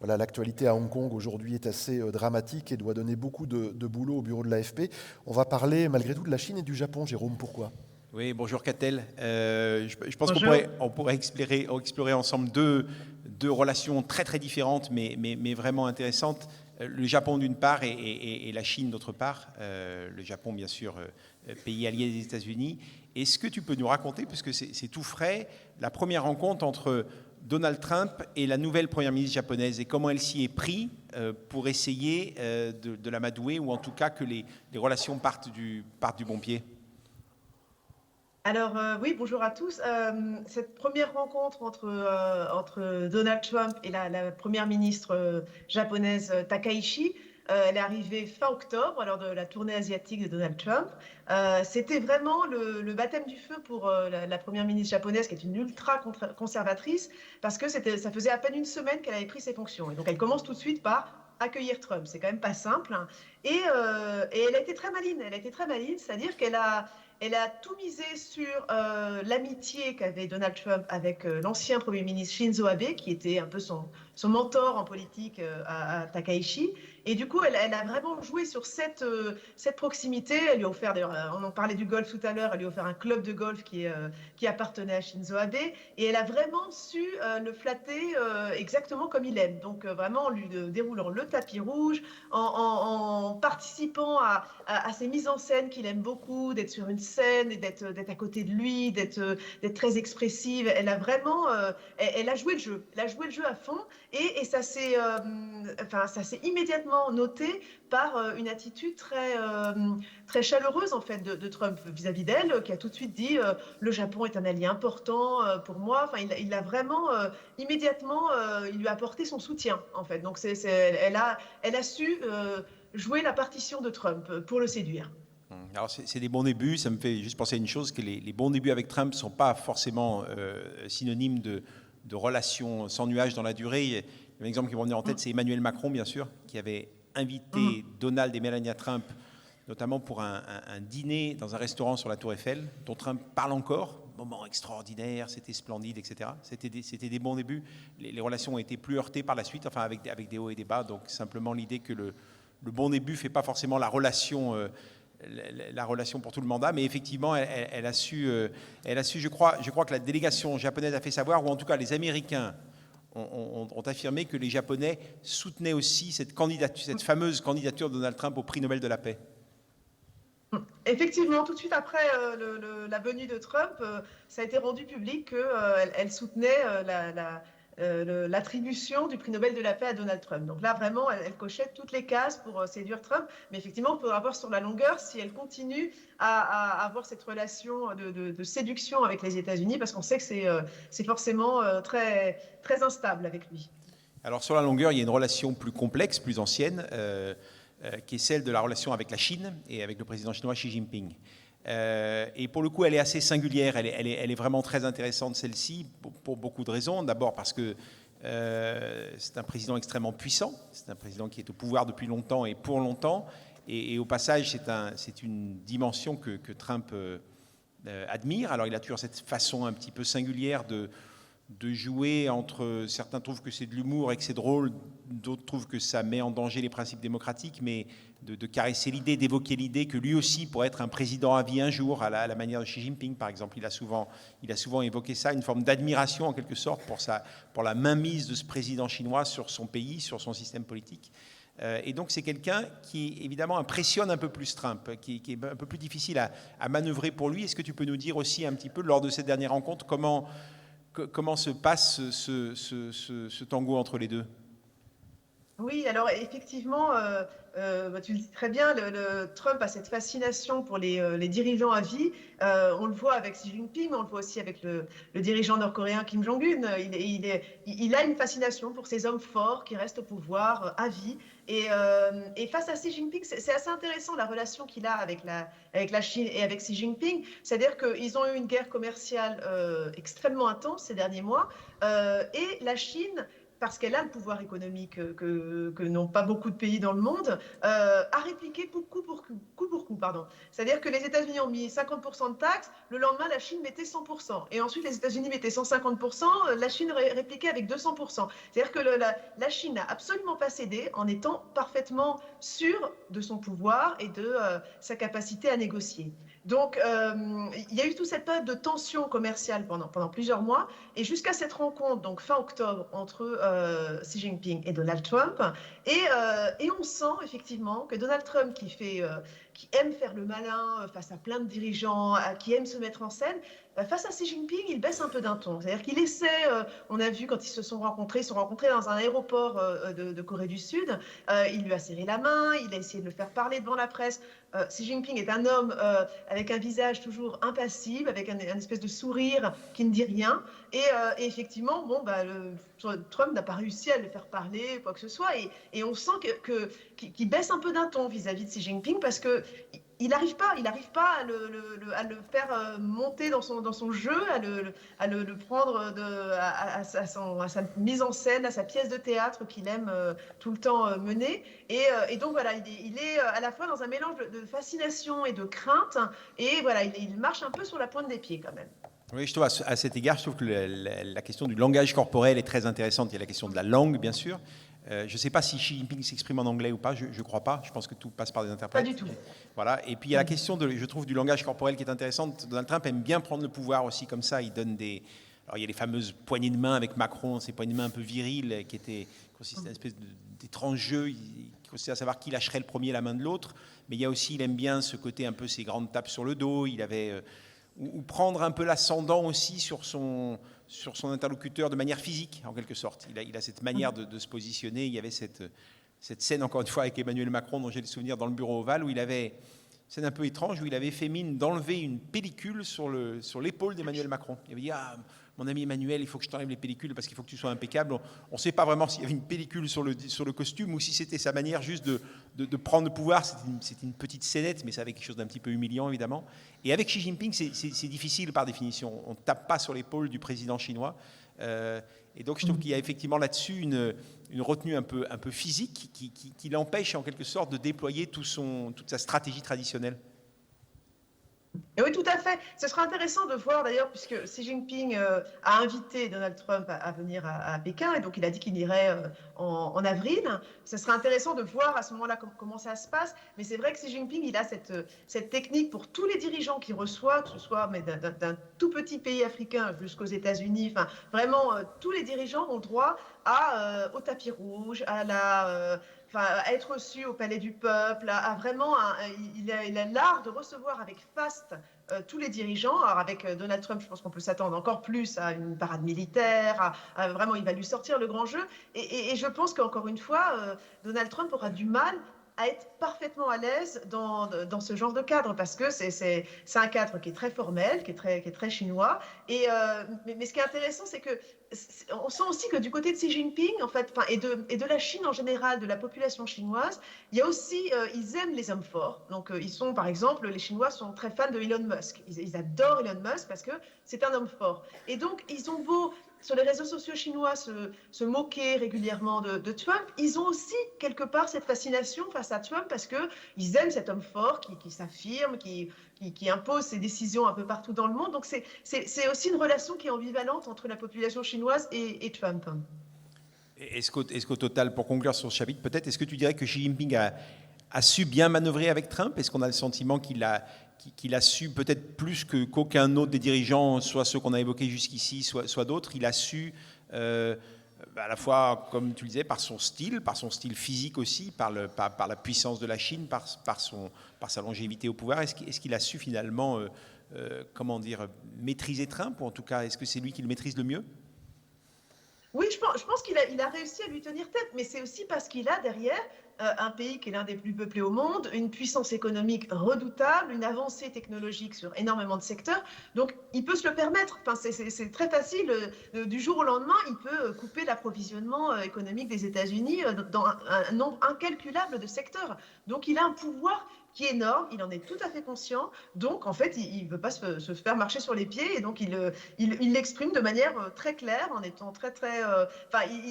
l'actualité à Hong Kong aujourd'hui est assez dramatique et doit donner beaucoup de boulot au bureau de l'AFP. On va parler malgré tout de la Chine et du Japon. Jérôme, pourquoi ? Oui, bonjour Catel. Je pense qu'on pourrait explorer ensemble deux relations très très différentes, mais vraiment intéressantes. Le Japon d'une part et la Chine d'autre part. Le Japon, bien sûr, pays allié des États-Unis. Est-ce que tu peux nous raconter, puisque c'est tout frais, la première rencontre entre Donald Trump et la nouvelle première ministre japonaise, et comment elle s'y est prise pour essayer de l'amadouer, ou en tout cas que les relations partent du bon pied? Alors oui, bonjour à tous. Cette première rencontre entre Donald Trump et la première ministre japonaise Takaichi, elle est arrivée fin octobre, lors de la tournée asiatique de Donald Trump. C'était vraiment le baptême du feu pour la première ministre japonaise, qui est une ultra conservatrice, parce que ça faisait à peine une semaine qu'elle avait pris ses fonctions. Et donc elle commence tout de suite par accueillir Trump. C'est quand même pas simple. Hein. Et elle a été très maline. C'est-à-dire qu'elle a tout misé sur l'amitié qu'avait Donald Trump avec l'ancien Premier ministre Shinzo Abe, qui était un peu son mentor en politique à Takaichi. Et du coup, elle a vraiment joué sur cette proximité. Elle lui a offert, on en parlait du golf tout à l'heure, elle lui a offert un club de golf qui appartenait à Shinzo Abe. Et elle a vraiment su le flatter exactement comme il aime. Donc vraiment en lui déroulant le tapis rouge, en participant à ces mises en scène qu'il aime beaucoup, d'être sur une scène, et d'être à côté de lui, d'être très expressive. Elle a vraiment, elle a joué le jeu. Elle a joué le jeu à fond, et ça s'est immédiatement noté par une attitude très chaleureuse en fait de Trump vis-à-vis d'elle, qui a tout de suite dit le Japon est un allié important pour moi. Enfin, il a vraiment immédiatement, il lui a apporté son soutien en fait. Donc elle a su jouer la partition de Trump pour le séduire. Alors c'est des bons débuts, ça me fait juste penser à une chose, que les bons débuts avec Trump ne sont pas forcément synonymes de relations sans nuages dans la durée. Un exemple qui me revenait en tête, c'est Emmanuel Macron, bien sûr, qui avait invité Donald et Melania Trump, notamment pour un dîner dans un restaurant sur la Tour Eiffel, dont Trump parle encore. Moment extraordinaire, c'était splendide, etc. C'était des bons débuts. Les relations ont été plus heurtées par la suite, enfin avec des hauts et des bas. Donc simplement l'idée que le bon début ne fait pas forcément la relation pour tout le mandat, mais effectivement, elle a su, je crois que la délégation japonaise a fait savoir, ou en tout cas les Américains ont affirmé que les Japonais soutenaient aussi cette fameuse candidature de Donald Trump au prix Nobel de la paix. Effectivement, tout de suite après la venue de Trump, ça a été rendu public qu'elle soutenait l'attribution du prix Nobel de la paix à Donald Trump. Donc là, vraiment, elle cochait toutes les cases pour séduire Trump. Mais effectivement, il faudra voir sur la longueur si elle continue à avoir cette relation de séduction avec les États-Unis, parce qu'on sait que c'est forcément très, très instable avec lui. Alors sur la longueur, il y a une relation plus complexe, plus ancienne, qui est celle de la relation avec la Chine et avec le président chinois Xi Jinping. Et pour le coup, elle est assez singulière, elle est vraiment très intéressante, celle-ci, pour beaucoup de raisons. D'abord parce que c'est un président extrêmement puissant, c'est un président qui est au pouvoir depuis longtemps et pour longtemps, et au passage, c'est une dimension que Trump admire. Alors il a toujours cette façon un petit peu singulière de jouer entre, certains trouvent que c'est de l'humour et que c'est drôle, d'autres trouvent que ça met en danger les principes démocratiques, mais de caresser l'idée, d'évoquer l'idée que lui aussi pourrait être un président à vie un jour, à la manière de Xi Jinping par exemple. Il a souvent évoqué ça, une forme d'admiration en quelque sorte pour la mainmise de ce président chinois sur son pays, sur son système politique. Et donc c'est quelqu'un qui évidemment impressionne un peu plus Trump, qui est un peu plus difficile à manœuvrer pour lui. Est-ce que tu peux nous dire aussi un petit peu, lors de cette dernière rencontre, comment se passe ce tango entre les deux? Oui, alors effectivement, tu le dis très bien, Trump a cette fascination pour les dirigeants à vie. On le voit avec Xi Jinping, mais on le voit aussi avec le dirigeant nord-coréen Kim Jong-un. Il a une fascination pour ces hommes forts qui restent au pouvoir à vie. Et face à Xi Jinping, c'est assez intéressant la relation qu'il a avec la Chine et avec Xi Jinping. C'est-à-dire qu'ils ont eu une guerre commerciale extrêmement intense ces derniers mois. Et la Chine, parce qu'elle a le pouvoir économique que n'ont pas beaucoup de pays dans le monde, a répliqué coup pour coup. C'est-à-dire que les États-Unis ont mis 50% de taxes, le lendemain, la Chine mettait 100%. Et ensuite, les États-Unis mettaient 150%, la Chine répliquait avec 200%. C'est-à-dire que la Chine n'a absolument pas cédé en étant parfaitement sûre de son pouvoir et de sa capacité à négocier. Donc, il y a eu toute cette période de tension commerciale pendant plusieurs mois, et jusqu'à cette rencontre, donc fin octobre, entre Xi Jinping et Donald Trump, et on sent effectivement que Donald Trump, qui aime faire le malin face à plein de dirigeants, qui aime se mettre en scène, face à Xi Jinping, il baisse un peu d'un ton. C'est-à-dire qu'il essaie, on a vu quand ils se sont rencontrés dans un aéroport de Corée du Sud, il lui a serré la main, il a essayé de le faire parler devant la presse. Xi Jinping est un homme avec un visage toujours impassible, avec un espèce de sourire qui ne dit rien. Et effectivement, Trump n'a pas réussi à le faire parler, quoi que ce soit. Et on sent qu'il baisse un peu d'un ton vis-à-vis de Xi Jinping, parce que il n'arrive pas à le faire monter dans son jeu, à le prendre à sa mise en scène, à sa pièce de théâtre qu'il aime tout le temps mener. Et donc voilà, il est à la fois dans un mélange de fascination et de crainte, et voilà, il marche un peu sur la pointe des pieds quand même. Oui, je trouve à cet égard, je trouve que la question du langage corporel est très intéressante. Il y a la question de la langue, bien sûr. Je ne sais pas si Xi Jinping s'exprime en anglais ou pas, je ne crois pas. Je pense que tout passe par des interprètes. Pas du tout. Voilà. Et puis il y a la question, je trouve, du langage corporel qui est intéressante. Donald Trump aime bien prendre le pouvoir aussi comme ça. Il donne alors il y a les fameuses poignées de main avec Macron, ces poignées de main un peu viriles qui consistaient à une espèce d'étrange jeu. Il consistait à savoir qui lâcherait le premier la main de l'autre. Mais il y a aussi, il aime bien ce côté un peu ces grandes tapes sur le dos. Il avait ou prendre un peu l'ascendant aussi sur son interlocuteur de manière physique, en quelque sorte. Il a cette manière de se positionner. Il y avait cette scène, encore une fois, avec Emmanuel Macron, dont j'ai le souvenir dans le bureau ovale, où il avait, une scène un peu étrange, où il avait fait mine d'enlever une pellicule sur l'épaule d'Emmanuel Macron. Il avait dit « Ah, mon ami Emmanuel, il faut que je t'enlève les pellicules parce qu'il faut que tu sois impeccable. » On ne sait pas vraiment s'il y avait une pellicule sur le costume ou si c'était sa manière juste de prendre le pouvoir. C'était une petite scénette, mais ça avait quelque chose d'un petit peu humiliant, évidemment. Et avec Xi Jinping, c'est difficile par définition. On ne tape pas sur l'épaule du président chinois. Et donc, je trouve qu'il y a effectivement là-dessus une retenue un peu physique qui l'empêche, en quelque sorte, de déployer toute sa stratégie traditionnelle. Et oui, tout à fait. Ce sera intéressant de voir d'ailleurs, puisque Xi Jinping a invité Donald Trump à venir à Pékin, et donc il a dit qu'il irait en avril. Ce sera intéressant de voir à ce moment-là comment ça se passe. Mais c'est vrai que Xi Jinping, il a cette technique pour tous les dirigeants qu'il reçoit, que ce soit d'un tout petit pays africain jusqu'aux États-Unis. Enfin, vraiment, tous les dirigeants ont droit au tapis rouge, à être reçu au Palais du Peuple, vraiment, il a l'art de recevoir avec faste tous les dirigeants. Alors avec Donald Trump, je pense qu'on peut s'attendre encore plus à une parade militaire, vraiment, il va lui sortir le grand jeu. Et je pense qu'encore une fois, Donald Trump aura du mal à être parfaitement à l'aise dans ce genre de cadre, parce que c'est un cadre qui est très formel, qui est très chinois. Mais ce qui est intéressant, c'est que on sent aussi que du côté de Xi Jinping, en fait, et de la Chine en général, de la population chinoise, il y a aussi, ils aiment les hommes forts. Donc, ils sont, par exemple, les Chinois sont très fans de Elon Musk. Ils adorent Elon Musk parce que c'est un homme fort. Et donc, ils ont beau, sur les réseaux sociaux chinois, se moquer régulièrement de Trump, ils ont aussi, quelque part, cette fascination face à Trump parce qu'ils aiment cet homme fort qui s'affirme, qui impose ses décisions un peu partout dans le monde. Donc, c'est aussi une relation qui est ambivalente entre la population chinoise et Trump. Est-ce qu'au total, pour conclure sur ce chapitre, peut-être, est-ce que tu dirais que Xi Jinping a su bien manœuvrer avec Trump? Est-ce qu'on a le sentiment qu'il a su peut-être plus qu'aucun autre des dirigeants, soit ceux qu'on a évoqués jusqu'ici, soit d'autres, il a su, à la fois, comme tu le disais, par son style physique aussi, par la puissance de la Chine, par sa longévité au pouvoir, est-ce qu'il a su finalement, maîtriser Trump, ou en tout cas, est-ce que c'est lui qui le maîtrise le mieux? Oui, je pense qu'il a réussi à lui tenir tête, mais c'est aussi parce qu'il a derrière un pays qui est l'un des plus peuplés au monde, une puissance économique redoutable, une avancée technologique sur énormément de secteurs. Donc, il peut se le permettre. Enfin, c'est très facile. Du jour au lendemain, il peut couper l'approvisionnement économique des États-Unis dans un nombre incalculable de secteurs. Donc, il a un pouvoir qui est énorme, il en est tout à fait conscient. Donc, en fait, il ne veut pas se faire marcher sur les pieds, et donc il l'exprime de manière très claire, en étant très, très...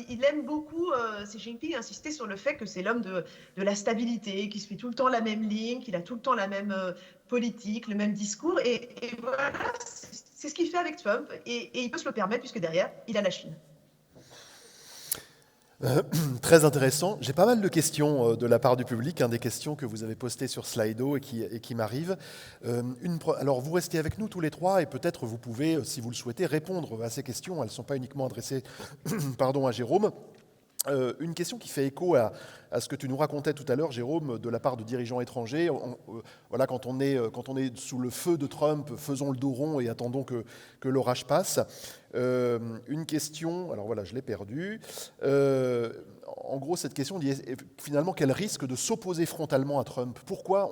il aime beaucoup, Xi Jinping, insister sur le fait que c'est l'homme de la stabilité, qui suit tout le temps la même ligne, qu'il a tout le temps la même politique, le même discours. Et voilà, c'est ce qu'il fait avec Trump. Et il peut se le permettre, puisque derrière, il a la Chine. Très intéressant. J'ai pas mal de questions de la part du public, des questions que vous avez postées sur Slido et qui m'arrivent. Alors, vous restez avec nous tous les trois et peut-être vous pouvez, si vous le souhaitez, répondre à ces questions. Elles ne sont pas uniquement adressées à Jérôme. Une question qui fait écho à ce que tu nous racontais tout à l'heure, Jérôme, de la part de dirigeants étrangers. Voilà, quand on est sous le feu de Trump, faisons le dos rond et attendons que l'orage passe. Une question, alors voilà, je l'ai perdue. En gros, cette question dit finalement quel risque de s'opposer frontalement à Trump? Pourquoi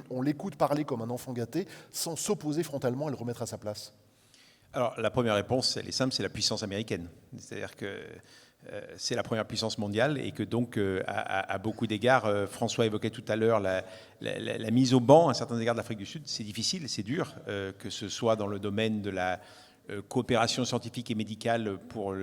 on l'écoute parler comme un enfant gâté sans s'opposer frontalement et le remettre à sa place? Alors, la première réponse, elle est simple, c'est la puissance américaine. C'est-à-dire que c'est la première puissance mondiale et que donc, à beaucoup d'égards, François évoquait tout à l'heure la mise au banc à certains égards de l'Afrique du Sud. C'est difficile, c'est dur, que ce soit dans le domaine de la coopération scientifique et médicale pour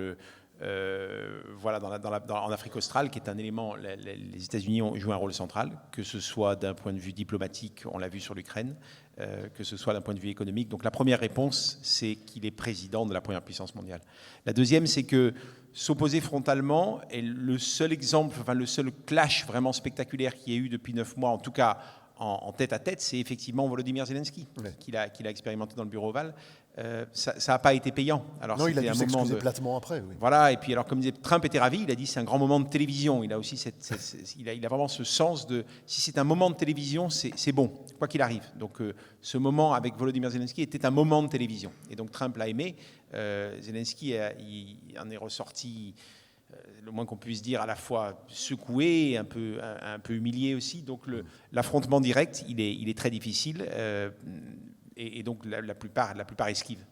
en Afrique australe, qui est un élément, les États-Unis ont joué un rôle central, que ce soit d'un point de vue diplomatique, on l'a vu sur l'Ukraine, que ce soit d'un point de vue économique. Donc la première réponse, c'est qu'il est président de la première puissance mondiale. La deuxième, c'est que s'opposer frontalement est le seul exemple, le seul clash vraiment spectaculaire qu'il y ait eu depuis 9 mois, en tout cas en tête à tête, c'est effectivement Volodymyr Zelensky, ouais, qu'il a expérimenté dans le bureau ovale. Ça n'a pas été payant. Alors, non, il a dû s'excuser platement après. Oui. Voilà, et puis alors comme disait Trump était ravi, il a dit c'est un grand moment de télévision. Il a aussi il a vraiment ce sens de si c'est un moment de télévision, c'est bon, quoi qu'il arrive. Donc ce moment avec Volodymyr Zelensky était un moment de télévision. Et donc Trump l'a aimé. Zelensky il en est ressorti, le moins qu'on puisse dire, à la fois secoué, un peu humilié aussi. Donc l'affrontement direct, il est très difficile. Et donc la plupart esquivent.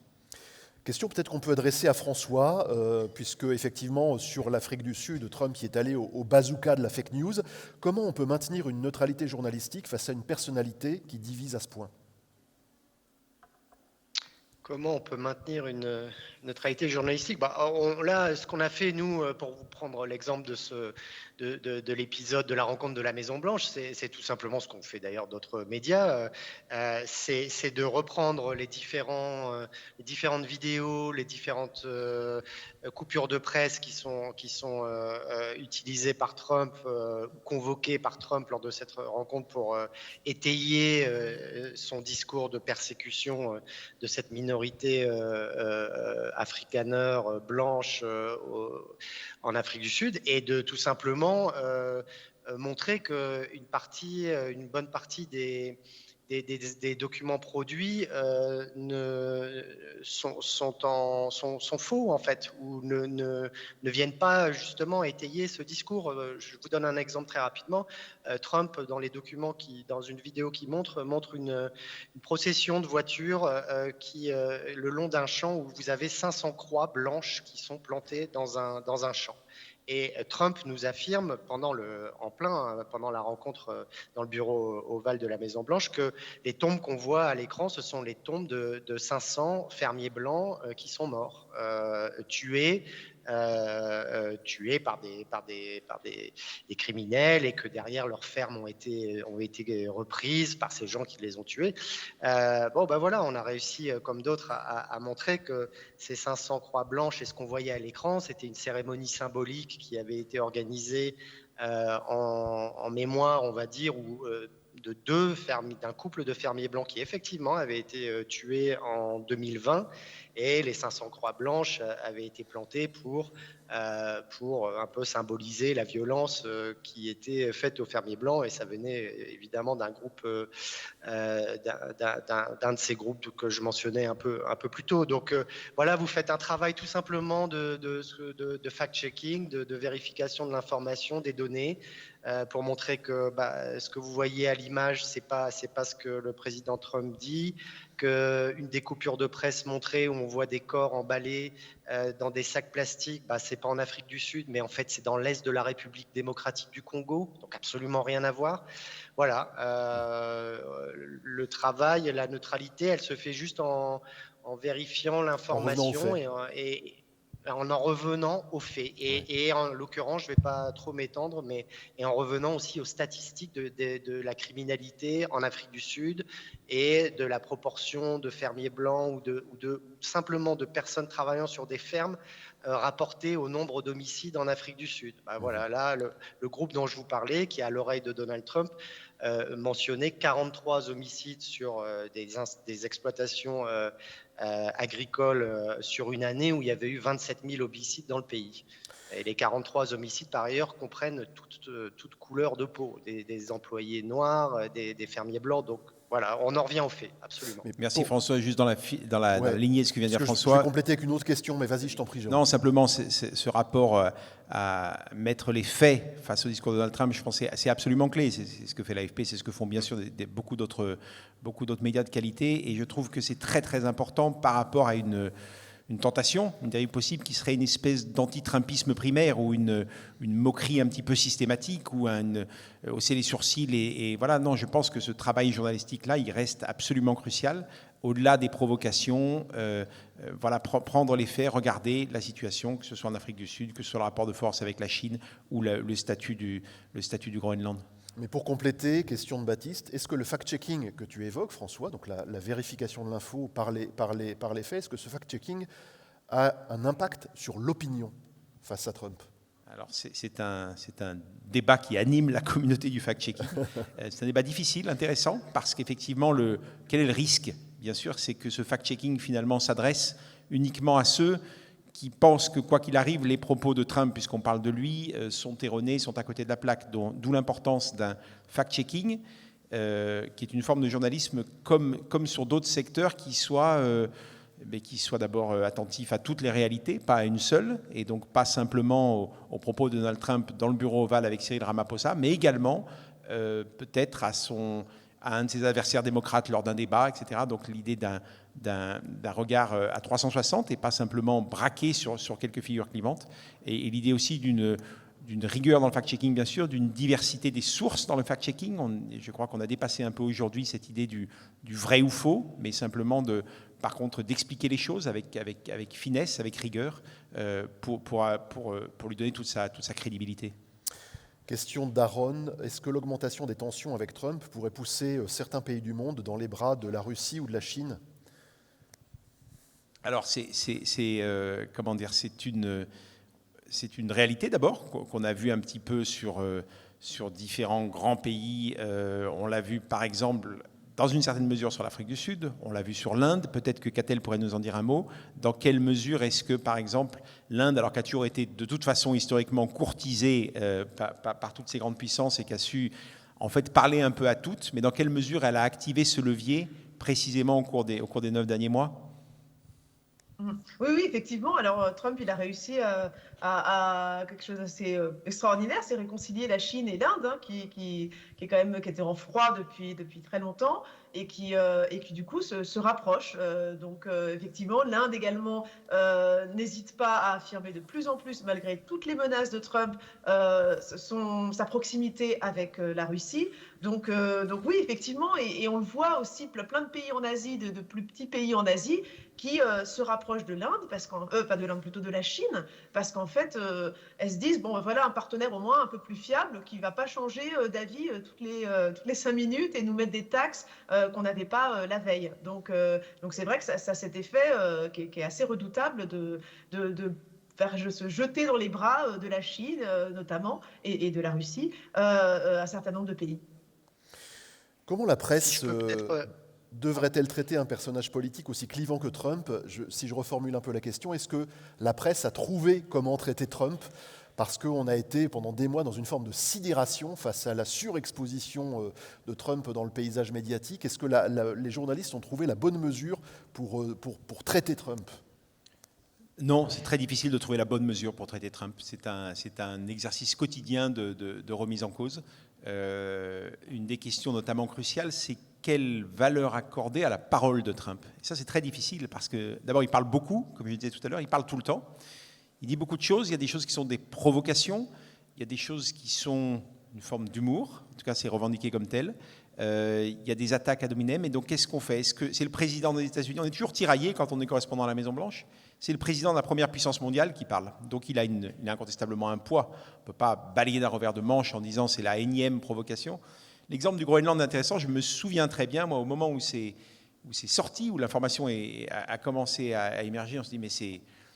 Question peut-être qu'on peut adresser à François, puisque effectivement sur l'Afrique du Sud, Trump y est allé au bazooka de la fake news. Comment on peut maintenir une neutralité journalistique face à une personnalité qui divise à ce point? Comment on peut maintenir une neutralité journalistique? Là, ce qu'on a fait, nous, pour vous prendre l'exemple de l'épisode de la rencontre de la Maison-Blanche, c'est tout simplement ce qu'ont fait d'ailleurs d'autres médias, c'est de reprendre les différentes vidéos, les différentes coupures de presse qui sont utilisées par Trump, convoquées par Trump lors de cette rencontre pour étayer son discours de persécution de cette minorité afrikaneur blanche en Afrique du Sud, et de tout simplement montrer qu'une bonne partie des documents produits sont faux, en fait, ou ne viennent pas justement étayer ce discours. Je vous donne un exemple très rapidement. Trump, dans les documents, dans une vidéo qui montre une procession de voitures le long d'un champ où vous avez 500 croix blanches qui sont plantées dans un champ. Et Trump nous affirme pendant la rencontre dans le bureau ovale de la Maison-Blanche que les tombes qu'on voit à l'écran, ce sont les tombes de 500 fermiers blancs qui sont morts, tués par des criminels, et que derrière leurs fermes ont été reprises par ces gens qui les ont tués. Voilà, on a réussi, comme d'autres, à montrer que ces 500 croix blanches et ce qu'on voyait à l'écran, c'était une cérémonie symbolique qui avait été organisée en mémoire, on va dire, d'un couple de fermiers blancs qui effectivement avait été tué en 2020, et les 500 croix blanches avaient été plantées pour un peu symboliser la violence qui était faite aux fermiers blancs, et ça venait évidemment d'un groupe, d'un de ces groupes que je mentionnais un peu plus tôt. Donc voilà, vous faites un travail tout simplement de fact-checking, de vérification de l'information, des données, pour montrer que ce que vous voyez à l'image, c'est pas ce que le président Trump dit, qu'une des coupures de presse montrée où on voit des corps emballés dans des sacs plastiques, c'est pas en Afrique du Sud, mais en fait c'est dans l'est de la République démocratique du Congo, donc absolument rien à voir. Voilà, le travail, la neutralité, elle se fait juste en vérifiant l'information et en revenant aux faits. Et en l'occurrence, je ne vais pas trop m'étendre, mais en revenant aussi aux statistiques de la criminalité en Afrique du Sud et de la proportion de fermiers blancs ou simplement de personnes travaillant sur des fermes rapportées au nombre d'homicides en Afrique du Sud. Voilà, là, le groupe dont je vous parlais, qui est à l'oreille de Donald Trump, mentionnait 43 homicides sur des exploitations agricoles sur une année où il y avait eu 27 000 homicides dans le pays. Et les 43 homicides, par ailleurs, comprennent toute couleur de peau, des employés noirs, des fermiers blancs. Donc voilà, on en revient aux faits, absolument. Merci François. Juste dans la lignée de ce que vient de dire François. Je vais compléter avec une autre question, mais vas-y, je t'en prie. Non, simplement, ce rapport à mettre les faits face au discours de Donald Trump, je pense que c'est absolument clé. C'est ce que fait l'AFP, c'est ce que font bien sûr beaucoup d'autres médias de qualité. Et je trouve que c'est très très important par rapport à une tentation, une dérive possible qui serait une espèce d'anti-trumpisme primaire ou une moquerie un petit peu systématique ou hausser les sourcils. Et voilà, non, je pense que ce travail journalistique-là, il reste absolument crucial. Au-delà des provocations, voilà, prendre les faits, regarder la situation, que ce soit en Afrique du Sud, que ce soit le rapport de force avec la Chine ou le statut du Groenland. Mais pour compléter, question de Baptiste, est-ce que le fact-checking que tu évoques, François, donc la vérification de l'info par les faits, est-ce que ce fact-checking a un impact sur l'opinion face à Trump ? Alors c'est un débat qui anime la communauté du fact-checking. C'est un débat difficile, intéressant, parce qu'effectivement, quel est le risque ? Bien sûr, c'est que ce fact-checking finalement s'adresse uniquement à ceux qui pensent que, quoi qu'il arrive, les propos de Trump, puisqu'on parle de lui, sont erronés, sont à côté de la plaque. D'où l'importance d'un fact-checking, qui est une forme de journalisme comme sur d'autres secteurs qui soit d'abord attentif à toutes les réalités, pas à une seule, et donc pas simplement aux propos de Donald Trump dans le bureau ovale avec Cyril Ramaphosa, mais également peut-être à un de ses adversaires démocrates lors d'un débat, etc. Donc l'idée d'un regard à 360 et pas simplement braqué sur quelques figures clivantes. Et l'idée aussi d'une rigueur dans le fact-checking, bien sûr, d'une diversité des sources dans le fact-checking. Je crois qu'on a dépassé un peu aujourd'hui cette idée du vrai ou faux, mais simplement par contre d'expliquer les choses avec finesse, avec rigueur, pour lui donner toute sa crédibilité. Question d'Aaron, est-ce que l'augmentation des tensions avec Trump pourrait pousser certains pays du monde dans les bras de la Russie ou de la Chine ? Alors, c'est une réalité d'abord qu'on a vu un petit peu sur différents grands pays. On l'a vu par exemple dans une certaine mesure sur l'Afrique du Sud, on l'a vu sur l'Inde, peut-être que Catel pourrait nous en dire un mot. Dans quelle mesure est-ce que, par exemple, l'Inde, alors qu'a toujours été de toute façon historiquement courtisée par toutes ces grandes puissances et qui a su en fait parler un peu à toutes, mais dans quelle mesure elle a activé ce levier précisément au cours des 9 derniers mois? Oui, effectivement. Alors, Trump, il a réussi à quelque chose d'assez extraordinaire, c'est réconcilier la Chine et l'Inde, hein, qui était en froid depuis très longtemps et qui du coup se rapprochent. Donc, effectivement, l'Inde également n'hésite pas à affirmer de plus en plus, malgré toutes les menaces de Trump, sa proximité avec la Russie. Donc oui, effectivement, et on le voit aussi, plein de pays en Asie, de plus petits pays en Asie, qui se rapprochent de l'Inde, pas de l'Inde, plutôt de la Chine, parce qu'en fait, elles se disent, bon, voilà un partenaire au moins un peu plus fiable, qui ne va pas changer d'avis toutes les 5 minutes et nous mettre des taxes qu'on n'avait pas la veille. Donc c'est vrai que ça cet effet qui est assez redoutable de faire se jeter dans les bras de la Chine, notamment, et de la Russie, un certain nombre de pays. Comment la presse devrait-elle traiter un personnage politique aussi clivant que Trump? Si je reformule un peu la question, est-ce que la presse a trouvé comment traiter Trump? Parce qu'on a été pendant des mois dans une forme de sidération face à la surexposition de Trump dans le paysage médiatique. Est-ce que les journalistes ont trouvé la bonne mesure pour traiter Trump? Non, c'est très difficile de trouver la bonne mesure pour traiter Trump. C'est un exercice quotidien de remise en cause. Une des questions notamment cruciales, c'est quelle valeur accorder à la parole de Trump. Et ça, c'est très difficile parce que, d'abord, il parle beaucoup, comme je disais tout à l'heure, il parle tout le temps. Il dit beaucoup de choses. Il y a des choses qui sont des provocations. Il y a des choses qui sont une forme d'humour. En tout cas, c'est revendiqué comme tel. Il y a des attaques ad hominem. Et donc, qu'est-ce qu'on fait? Est-ce que c'est le président des États-Unis? On est toujours tiraillé quand on est correspondant à la Maison-Blanche. C'est le président de la première puissance mondiale qui parle. Donc, il a incontestablement un poids. On ne peut pas balayer d'un revers de manche en disant c'est la énième provocation. L'exemple du Groenland est intéressant. Je me souviens très bien, moi, au moment où c'est sorti, où l'information a commencé à émerger, on se dit mais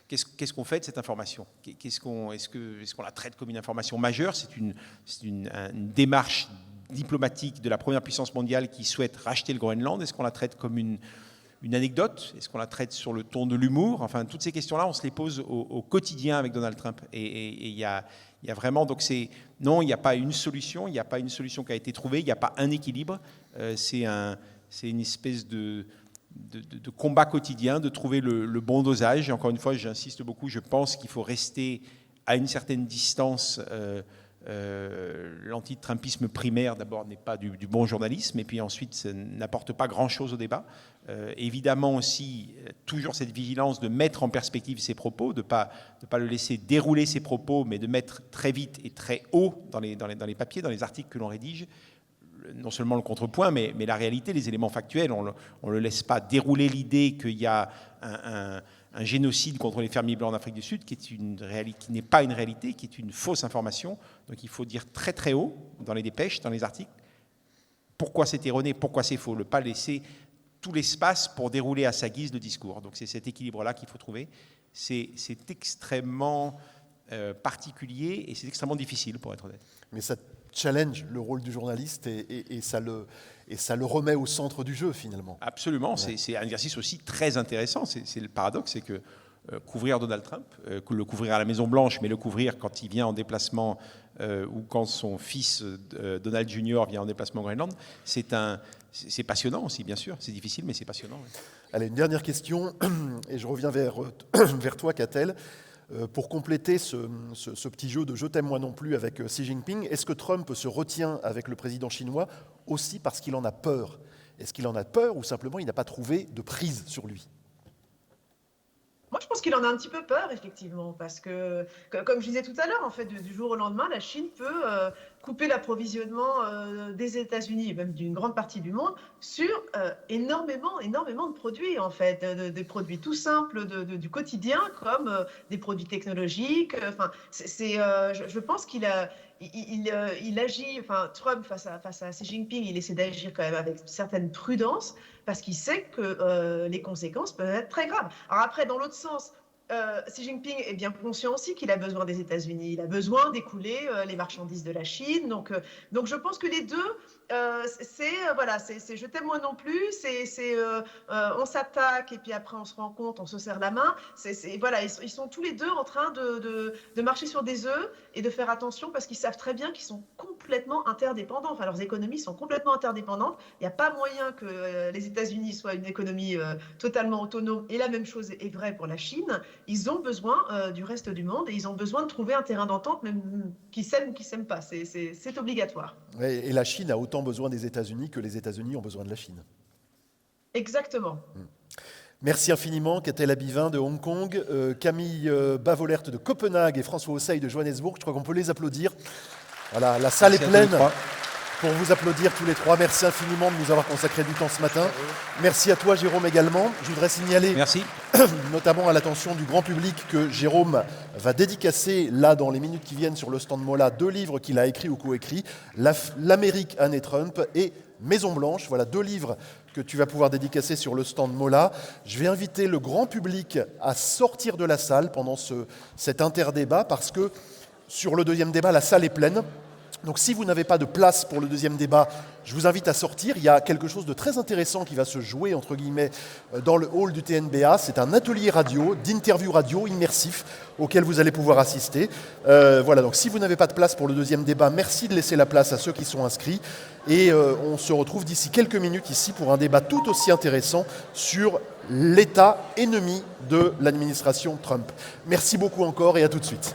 qu'est-ce qu'on fait de cette information? Est-ce qu'on la traite comme une information majeure? C'est une démarche diplomatique de la première puissance mondiale qui souhaite racheter le Groenland. Est-ce qu'on la traite comme une anecdote? Est-ce qu'on la traite sur le ton de l'humour? Enfin, toutes ces questions-là, on se les pose au quotidien avec Donald Trump. Et il y a vraiment... Donc non, il n'y a pas une solution. Il n'y a pas une solution qui a été trouvée. Il n'y a pas un équilibre. C'est une espèce de combat quotidien, de trouver le bon dosage. Et encore une fois, j'insiste beaucoup, je pense qu'il faut rester à une certaine distance. L'anti-trumpisme primaire, d'abord, n'est pas du bon journalisme, et puis ensuite, ça n'apporte pas grand-chose au débat. Évidemment aussi, toujours cette vigilance de mettre en perspective ses propos, de pas le laisser dérouler ses propos, mais de mettre très vite et très haut dans les papiers, dans les articles que l'on rédige, non seulement le contrepoint, mais la réalité, les éléments factuels. On ne le laisse pas dérouler l'idée qu'il y a un génocide contre les fermiers blancs en Afrique du Sud, qui n'est pas une réalité, qui est une fausse information. Donc il faut dire très très haut, dans les dépêches, dans les articles, pourquoi c'est erroné, pourquoi c'est faux. Ne pas laisser tout l'espace pour dérouler à sa guise le discours. Donc c'est cet équilibre-là qu'il faut trouver. C'est extrêmement particulier et c'est extrêmement difficile, pour être honnête. Mais ça challenge le rôle du journaliste et ça le remet au centre du jeu, finalement. Absolument, ouais. C'est un exercice aussi très intéressant. C'est le paradoxe, c'est que couvrir Donald Trump, le couvrir à la Maison-Blanche, mais le couvrir quand il vient en déplacement ou quand son fils Donald Jr. vient en déplacement au Groenland, c'est passionnant aussi, bien sûr. C'est difficile, mais c'est passionnant. Ouais. Allez, une dernière question, et je reviens vers toi, Catel. Pour compléter ce petit jeu de « je t'aime moi non plus » avec Xi Jinping, est-ce que Trump se retient avec le président chinois aussi parce qu'il en a peur? Est-ce qu'il en a peur ou simplement il n'a pas trouvé de prise sur lui? Moi, je pense qu'il en a un petit peu peur, effectivement, parce que, comme je disais tout à l'heure, en fait, du jour au lendemain, la Chine peut couper l'approvisionnement des États-Unis et même d'une grande partie du monde sur énormément de produits, en fait, des produits tout simples du quotidien, comme des produits technologiques. Enfin, je pense qu'il agit, enfin, Trump face à Xi Jinping, il essaie d'agir quand même avec certaine prudence parce qu'il sait que les conséquences peuvent être très graves. Alors après, dans l'autre sens, Xi Jinping est bien conscient aussi qu'il a besoin des États-Unis. Il a besoin d'écouler les marchandises de la Chine. Donc je pense que les deux c'est je t'aime moi non plus, on s'attaque et puis après on se rencontre, on se serre la main. Voilà, ils sont tous les deux en train de marcher sur des œufs et de faire attention parce qu'ils savent très bien qu'ils sont complètement interdépendants. Enfin, leurs économies sont complètement interdépendantes. Il n'y a pas moyen que les États-Unis soient une économie totalement autonome. Et la même chose est vraie pour la Chine. Ils ont besoin du reste du monde et ils ont besoin de trouver un terrain d'entente, même qui s'aiment ou qui s'aiment pas. C'est obligatoire. Et la Chine a autant besoin des États-Unis que les États-Unis ont besoin de la Chine. Exactement. Merci infiniment, Catel Abivin de Hong Kong, Camille Bavolert de Copenhague et François Osseille de Johannesburg. Je crois qu'on peut les applaudir. Voilà, la salle est pleine pour vous applaudir tous les trois. Merci infiniment de nous avoir consacré du temps ce matin. Merci à toi, Jérôme, également. Je voudrais signaler, notamment à l'attention du grand public, que Jérôme va dédicacer, là, dans les minutes qui viennent, sur le stand Mola, 2 livres qu'il a écrits ou co-écrits, L'Amérique Année Trump et Maison Blanche. Voilà 2 livres que tu vas pouvoir dédicacer sur le stand Mola. Je vais inviter le grand public à sortir de la salle pendant cet interdébat, parce que sur le deuxième débat, la salle est pleine. Donc si vous n'avez pas de place pour le deuxième débat, je vous invite à sortir. Il y a quelque chose de très intéressant qui va se jouer, entre guillemets, dans le hall du TNBA. C'est un atelier radio, d'interview radio immersif, auquel vous allez pouvoir assister. Voilà, donc si vous n'avez pas de place pour le deuxième débat, merci de laisser la place à ceux qui sont inscrits. Et on se retrouve d'ici quelques minutes ici pour un débat tout aussi intéressant sur l'État ennemi de l'administration Trump. Merci beaucoup encore et à tout de suite.